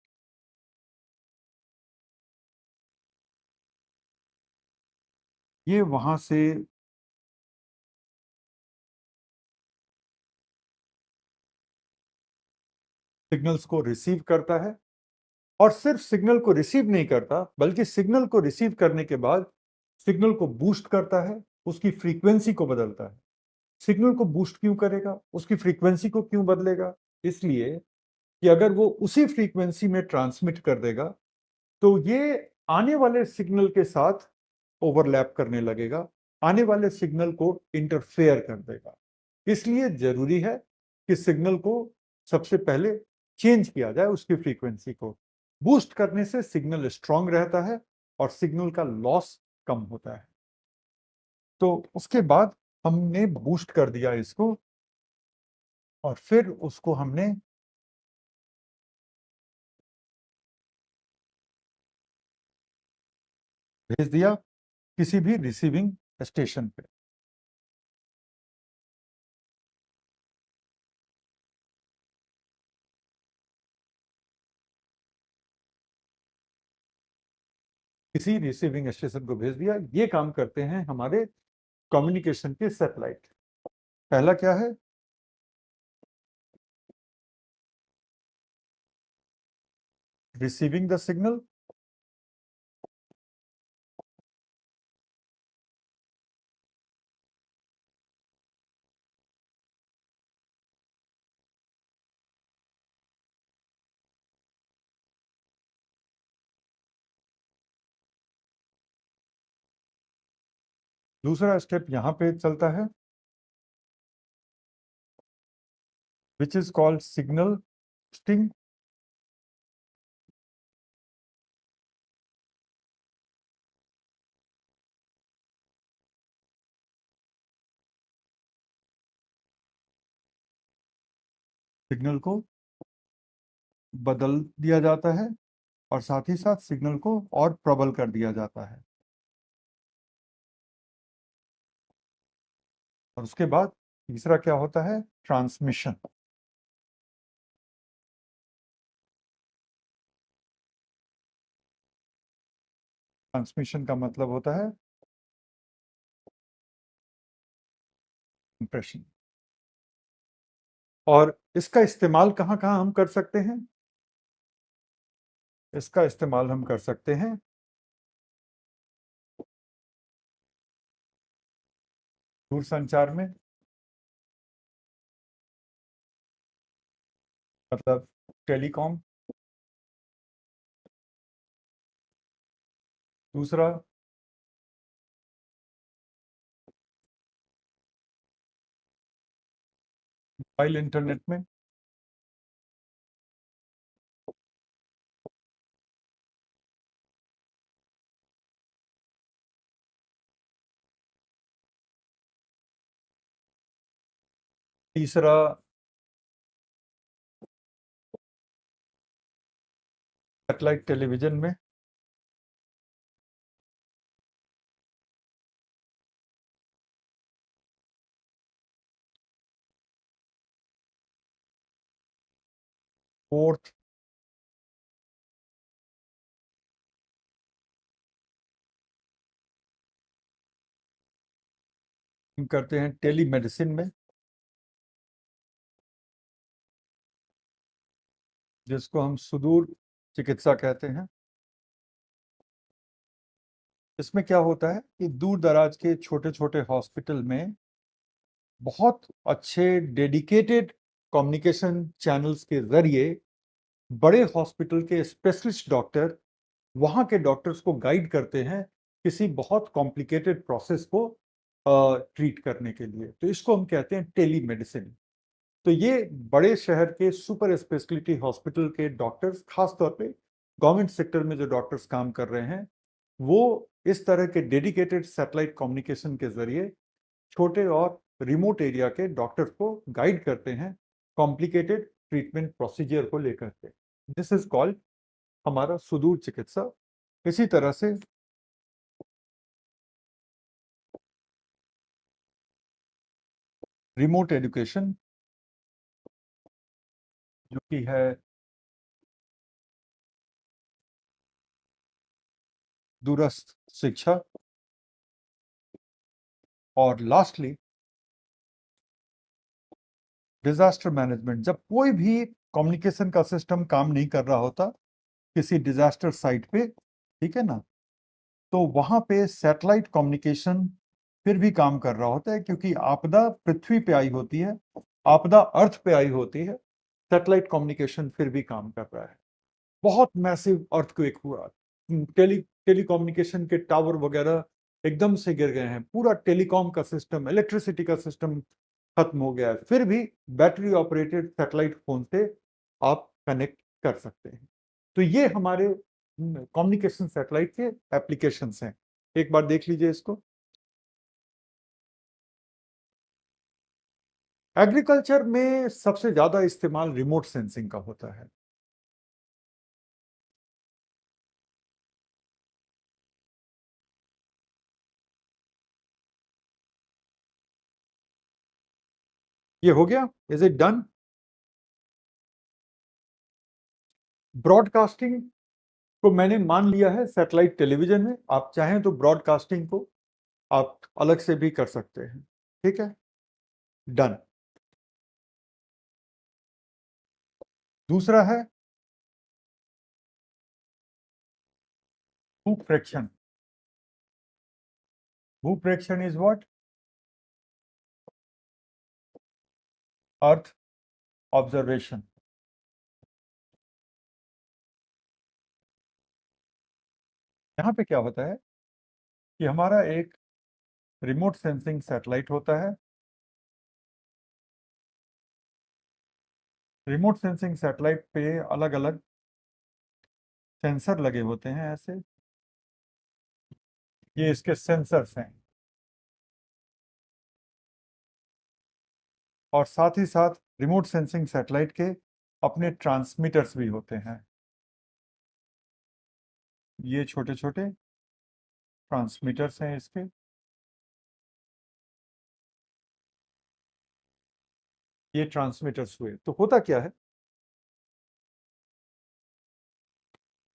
ये वहां से सिग्नल्स को रिसीव करता है। और सिर्फ सिग्नल को रिसीव नहीं करता, बल्कि सिग्नल को रिसीव करने के बाद सिग्नल को बूस्ट करता है, उसकी फ्रीक्वेंसी को बदलता है। सिग्नल को बूस्ट क्यों करेगा, उसकी फ्रीक्वेंसी को क्यों बदलेगा? इसलिए कि अगर वो उसी फ्रीक्वेंसी में ट्रांसमिट कर देगा तो ये आने वाले सिग्नल के साथ ओवरलैप करने लगेगा, आने वाले सिग्नल को इंटरफेयर कर देगा। इसलिए जरूरी है कि सिग्नल को सबसे पहले चेंज किया जाए, उसकी फ्रीक्वेंसी को बूस्ट करने से सिग्नल स्ट्रांग रहता है और सिग्नल का लॉस कम होता है। तो उसके बाद हमने बूस्ट कर दिया इसको, और फिर उसको हमने भेज दिया किसी भी रिसीविंग स्टेशन पे। किसी रिसीविंग स्टेशन को भेज दिया। ये काम करते हैं हमारे कम्युनिकेशन के सैटेलाइट। पहला क्या है? Receiving the signal. दूसरा स्टेप यहां पे चलता है, which is called signal boosting. Signal को बदल दिया जाता है और साथ ही साथ सिग्नल को और प्रबल कर दिया जाता है। और उसके बाद तीसरा क्या होता है? ट्रांसमिशन। ट्रांसमिशन का मतलब होता है इंप्रेशन। और इसका इस्तेमाल कहाँ कहाँ हम कर सकते हैं? इसका इस्तेमाल हम कर सकते हैं दूरसंचार में, मतलब टेलीकॉम। दूसरा मोबाइल इंटरनेट में। तीसरा सैटेलाइट टेलीविजन में। फोर्थ हम करते हैं टेलीमेडिसिन में, जिसको हम सुदूर चिकित्सा कहते हैं। इसमें क्या होता है कि दूर दराज के छोटे छोटे हॉस्पिटल में बहुत अच्छे डेडिकेटेड कम्युनिकेशन चैनल्स के जरिए बड़े हॉस्पिटल के स्पेशलिस्ट डॉक्टर वहाँ के डॉक्टर्स को गाइड करते हैं किसी बहुत कॉम्प्लिकेटेड प्रोसेस को ट्रीट करने के लिए। तो इसको हम कहते हैं टेलीमेडिसिन। तो ये बड़े शहर के सुपर स्पेशलिटी हॉस्पिटल के डॉक्टर्स, खास तौर पे गवर्नमेंट सेक्टर में जो डॉक्टर्स काम कर रहे हैं, वो इस तरह के डेडिकेटेड सैटेलाइट कम्युनिकेशन के जरिए छोटे और रिमोट एरिया के डॉक्टर्स को गाइड करते हैं कॉम्प्लिकेटेड ट्रीटमेंट प्रोसीजर को लेकर के। दिस इज कॉल्ड हमारा सुदूर चिकित्सा। इसी तरह से रिमोट एजुकेशन, जो कि है दूरस्थ शिक्षा। और लास्टली डिजास्टर मैनेजमेंट, जब कोई भी कम्युनिकेशन का सिस्टम काम नहीं कर रहा होता किसी डिजास्टर साइट पे, ठीक है ना, तो वहां पे सैटेलाइट कम्युनिकेशन फिर भी काम कर रहा होता है, क्योंकि आपदा पृथ्वी पे आई होती है, आपदा अर्थ पे आई होती है, सैटेलाइट कम्युनिकेशन फिर भी काम कर रहा है। बहुत मैसिव अर्थक्वेक हुआ, टेलीकम्युनिकेशन के टावर वगैरह एकदम से गिर गए हैं, पूरा टेलीकॉम का सिस्टम, इलेक्ट्रिसिटी का सिस्टम खत्म हो गया है, फिर भी बैटरी ऑपरेटेड सैटेलाइट फोन से आप कनेक्ट कर सकते हैं। तो ये हमारे कम्युनिकेशन सैटेलाइट के एप्लीकेशंस हैं। एक बार देख लीजिए इसको। एग्रीकल्चर में सबसे ज्यादा इस्तेमाल रिमोट सेंसिंग का होता है। ये हो गया, इज इट डन? ब्रॉडकास्टिंग को मैंने मान लिया है सैटेलाइट टेलीविजन में, आप चाहें तो ब्रॉडकास्टिंग को आप अलग से भी कर सकते हैं। ठीक है, डन। दूसरा है भूप्रेक्षण। भूप्रेक्षण इज व्हाट? Earth observation. यहां पे क्या होता है कि हमारा एक रिमोट सेंसिंग सैटेलाइट होता है। रिमोट सेंसिंग सैटेलाइट पे अलग अलग सेंसर लगे होते हैं ऐसे, ये इसके सेंसर्स हैं। और साथ ही साथ रिमोट सेंसिंग सैटेलाइट के अपने ट्रांसमीटर्स भी होते हैं, ये छोटे छोटे ट्रांसमीटर्स हैं इसके। ये ट्रांसमीटर्स हुए, तो होता क्या है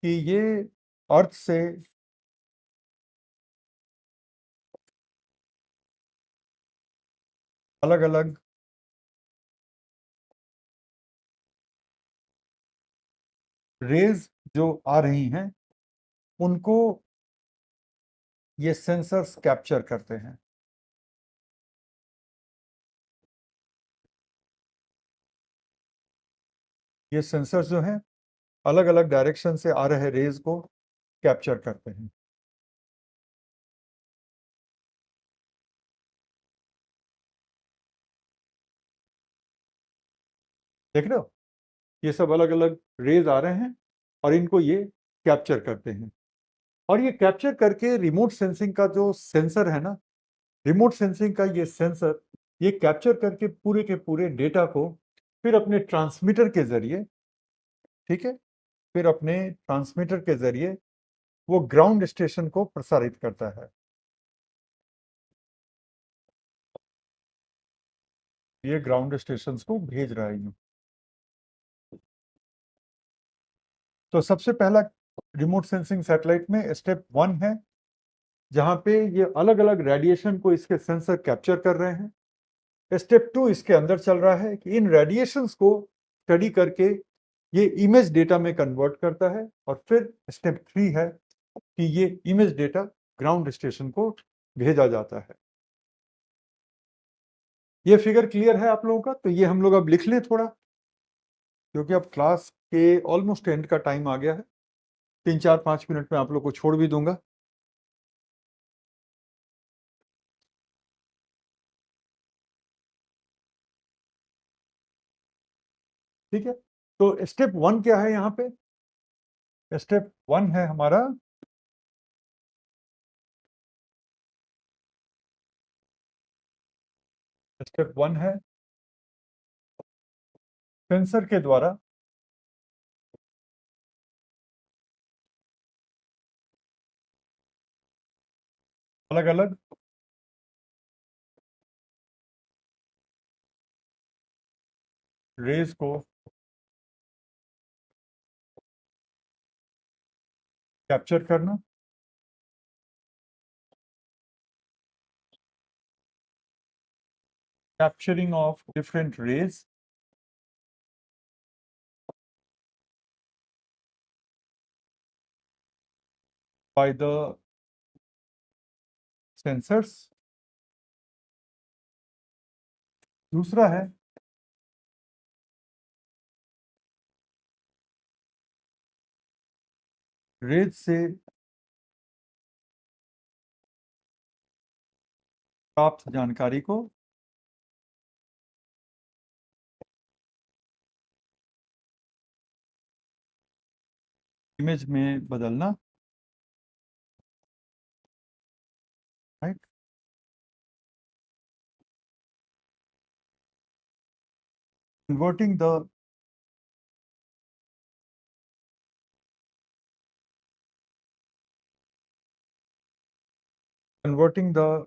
कि ये अर्थ से अलग अलग रेज जो आ रही हैं, उनको ये सेंसर्स कैप्चर करते हैं। ये सेंसर्स जो हैं अलग अलग डायरेक्शन से आ रहे रेज को कैप्चर करते हैं। देख रहे हो, ये सब अलग अलग रेज आ रहे हैं और इनको ये कैप्चर करते हैं। और ये कैप्चर करके रिमोट सेंसिंग का जो सेंसर है ना, रिमोट सेंसिंग का ये सेंसर ये कैप्चर करके पूरे के पूरे डेटा को फिर अपने ट्रांसमीटर के जरिए, ठीक है, फिर अपने ट्रांसमीटर के जरिए वो ग्राउंड स्टेशन को प्रसारित करता है। ये ग्राउंड स्टेशन को भेज रहा है यूं। तो सबसे पहला रिमोट सेंसिंग सैटेलाइट में स्टेप 1 है, जहां पे ये अलग अलग रेडिएशन को इसके सेंसर कैप्चर कर रहे हैं। स्टेप 2 इसके अंदर चल रहा है कि इन रेडिएशंस को स्टडी करके ये इमेज डेटा में कन्वर्ट करता है, और फिर स्टेप 3 है कि ये इमेज डेटा ग्राउंड स्टेशन को भेजा जाता है। ये फिगर क्लियर है आप लोगों का? तो ये हम लोग अब लिख लें थोड़ा, क्योंकि अब क्लास के ऑलमोस्ट एंड का टाइम आ गया है। 3 4 5 मिनट में आप लोग को छोड़ भी दूंगा। ठीक है, तो स्टेप 1 क्या है यहाँ पे? स्टेप 1 है हमारा स्टेप 1 है सेंसर के द्वारा अलग अलग रेज को कैप्चर करना, capturing of different rays by the sensors. दूसरा है रेज से प्राप्त जानकारी को इमेज में बदलना, right. Converting the converting the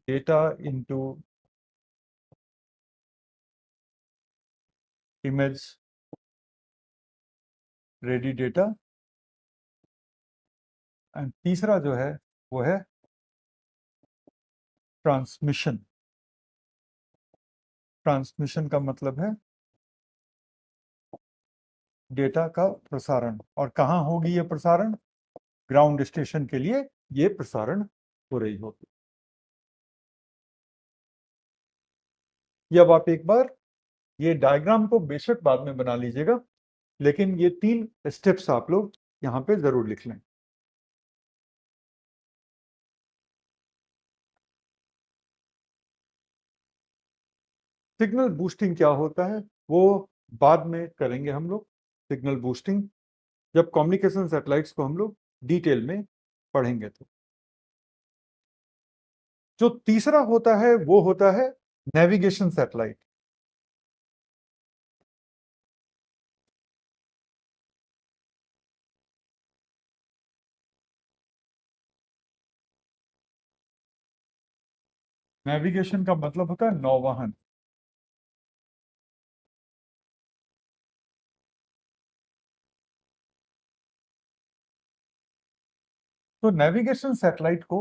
data into image ready data। And तीसरा जो है वो है ट्रांसमिशन। ट्रांसमिशन का मतलब है डेटा का प्रसारण। और कहाँ होगी ये प्रसारण? ग्राउंड स्टेशन के लिए ये प्रसारण हो रही होगी। ये अब आप एक बार ये डायग्राम को बेशक बाद में बना लीजिएगा, लेकिन ये 3 स्टेप्स आप लोग यहाँ पे जरूर लिख लें। सिग्नल बूस्टिंग क्या होता है वो बाद में करेंगे हम लोग। सिग्नल बूस्टिंग जब कम्युनिकेशन सैटेलाइट्स को हम लोग डिटेल में पढ़ेंगे। तो जो तीसरा होता है वो होता है नेविगेशन सैटेलाइट। नेविगेशन का मतलब होता है नौवहन। तो नेविगेशन सैटेलाइट को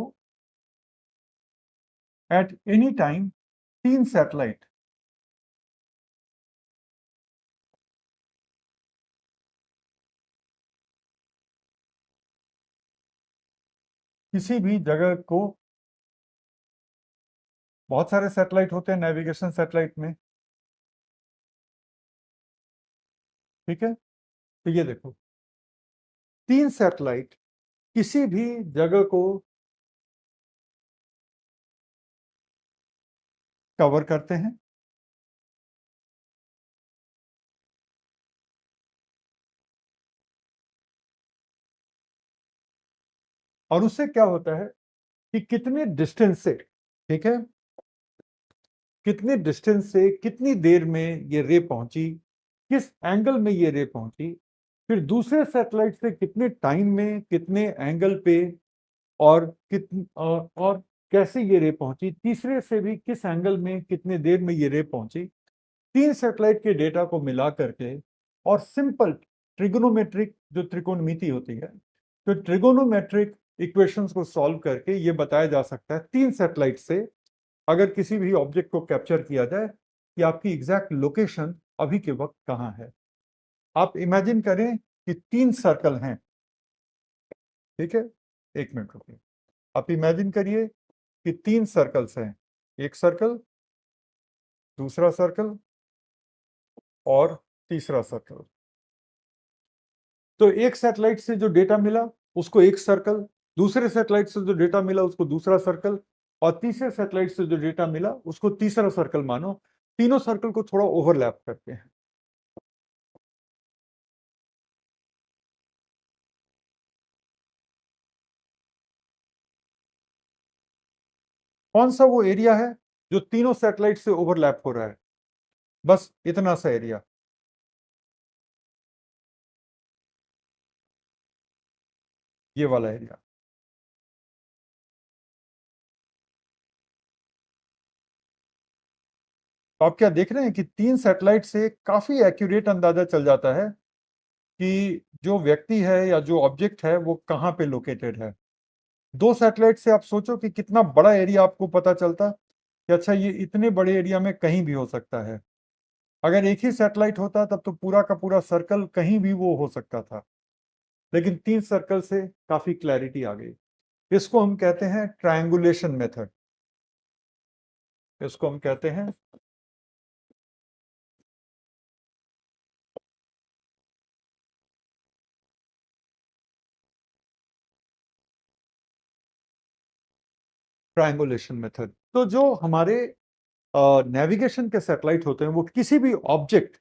एट एनी टाइम 3 सैटेलाइट किसी भी जगह को, बहुत सारे सैटेलाइट होते हैं नेविगेशन सैटेलाइट में, ठीक है। तो ये देखो 3 सैटेलाइट किसी भी जगह को कवर करते हैं। और उससे क्या होता है कि कितने डिस्टेंस से, ठीक है, कितने डिस्टेंस से कितनी देर में ये रे पहुंची, किस एंगल में ये रे पहुंची, फिर दूसरे सैटेलाइट से कितने टाइम में कितने एंगल पे, और और कैसे ये रे पहुंची, तीसरे से भी किस एंगल में कितने देर में ये रे पहुंची, तीन सैटेलाइट के डेटा को मिला करके और सिंपल ट्रिगोनोमेट्रिक जो त्रिकोणमिति होती है, तो ट्रिगोनोमेट्रिक इक्वेशंस को सॉल्व करके ये बताया जा सकता है तीन सैटेलाइट से, अगर किसी भी ऑब्जेक्ट को कैप्चर किया जाए, कि आपकी एग्जैक्ट लोकेशन अभी के वक्त कहाँ है। आप इमेजिन करें कि तीन सर्कल हैं, ठीक है, एक मिनट रुकिए। आप इमेजिन करिए कि तीन सर्कल्स हैं, एक सर्कल, दूसरा सर्कल और तीसरा सर्कल। तो एक सैटेलाइट से जो डेटा मिला उसको एक सर्कल, दूसरे सैटेलाइट से जो डेटा मिला उसको दूसरा सर्कल, और तीसरे सैटेलाइट से जो डेटा मिला उसको तीसरा सर्कल मानो। तीनों सर्कल को थोड़ा ओवरलैप करते हैं। कौन सा वो एरिया है जो तीनों सैटेलाइट से ओवरलैप हो रहा है? बस इतना सा एरिया, ये वाला एरिया। तो आप क्या देख रहे हैं कि तीन सैटेलाइट से काफी एक्यूरेट अंदाजा चल जाता है कि जो व्यक्ति है या जो ऑब्जेक्ट है वो कहाँ पे लोकेटेड है। दो सैटेलाइट से आप सोचो कि कितना बड़ा एरिया आपको पता चलता कि अच्छा ये इतने बड़े एरिया में कहीं भी हो सकता है। अगर एक ही सैटेलाइट होता तब तो पूरा का पूरा सर्कल कहीं भी वो हो सकता था, लेकिन तीन सर्कल से काफी क्लैरिटी आ गई। इसको हम कहते हैं ट्रायंगुलेशन मेथड। इसको हम कहते हैं ट्रायंगुलेशन मेथड। तो जो हमारे नेविगेशन के सैटेलाइट होते हैं वो किसी भी ऑब्जेक्ट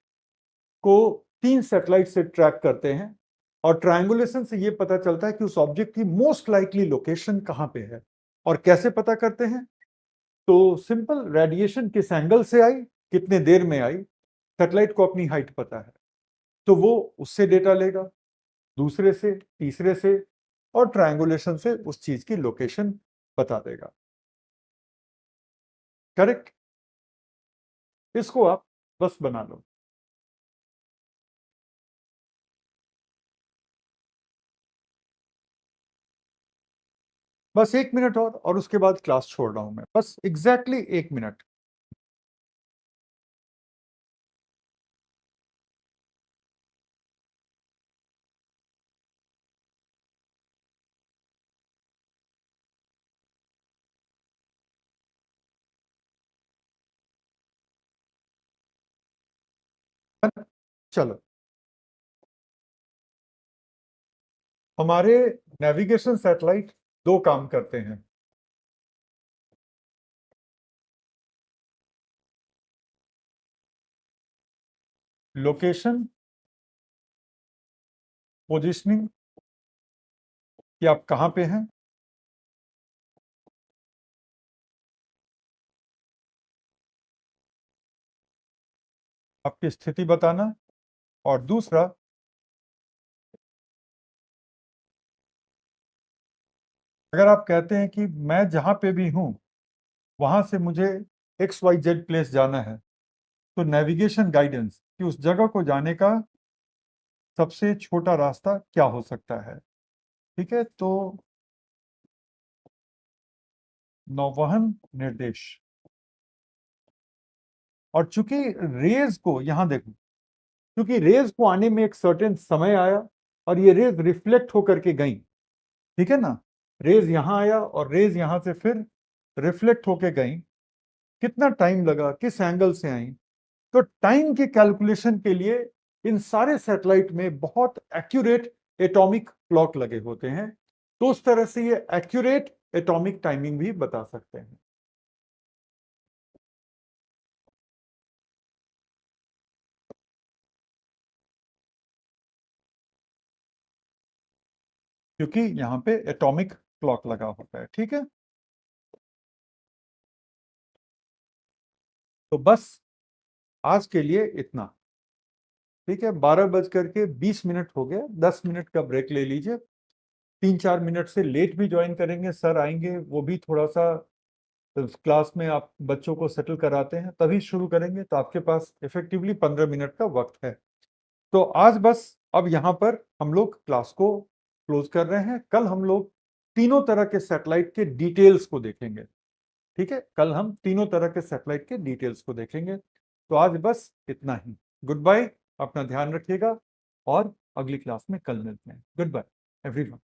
को तीन सैटेलाइट से ट्रैक करते हैं, और ट्रायंगुलेशन से ये पता चलता है कि उस ऑब्जेक्ट की मोस्ट लाइकली लोकेशन कहाँ पे है। और कैसे पता करते हैं? तो सिंपल, रेडिएशन किस एंगल से आई, कितने देर में आई, सैटेलाइट को अपनी हाइट पता है, तो वो उससे डेटा लेगा, दूसरे से, तीसरे से, और ट्रायंगुलेशन से उस चीज की लोकेशन बता देगा। करेक्ट? इसको आप बस बना लो। बस एक मिनट और उसके बाद क्लास छोड़ रहा हूं मैं, बस एग्जैक्टली एक मिनट। चलो, हमारे नेविगेशन सैटेलाइट दो काम करते हैं। लोकेशन पोजिशनिंग, कि आप कहां पे हैं, आपकी स्थिति बताना, और दूसरा, अगर आप कहते हैं कि मैं जहां पे भी हूं वहां से मुझे XYZ प्लेस जाना है, तो नेविगेशन गाइडेंस कि उस जगह को जाने का सबसे छोटा रास्ता क्या हो सकता है। ठीक है, तो नौवहन निर्देश। और चूंकि रेज को यहां देखो, क्योंकि रेज को आने में एक सर्टेन समय आया और ये रेज रिफ्लेक्ट होकर के गई, ठीक है ना, रेज यहां आया और रेज यहां से फिर रिफ्लेक्ट होके गई, कितना टाइम लगा, किस एंगल से आई। तो टाइम के कैलकुलेशन के लिए इन सारे सैटेलाइट में बहुत एक्यूरेट एटॉमिक क्लॉक लगे होते हैं, तो उस तरह से ये एक्यूरेट एटॉमिक टाइमिंग भी बता सकते हैं। क्योंकि यहाँ पे एटॉमिक क्लॉक लगा होता है। ठीक है, तो बस आज के लिए इतना। ठीक है, 12:20 हो गया, 10 मिनट का ब्रेक ले लीजिए। 3-4 मिनट से लेट भी ज्वाइन करेंगे, सर आएंगे, वो भी थोड़ा सा क्लास में आप बच्चों को सेटल कराते हैं, तभी शुरू करेंगे। तो आपके पास इफेक्टिवली 15 मिनट का वक्त है। तो आज बस अब यहाँ पर हम लोग क्लास को क्लोज कर रहे हैं। कल हम लोग तीनों तरह के सैटेलाइट के डिटेल्स को देखेंगे। ठीक है, कल हम तीनों तरह के सैटेलाइट के डिटेल्स को देखेंगे। तो आज बस इतना ही। गुड बाय, अपना ध्यान रखिएगा और अगली क्लास में कल मिलते हैं। Good bye everyone.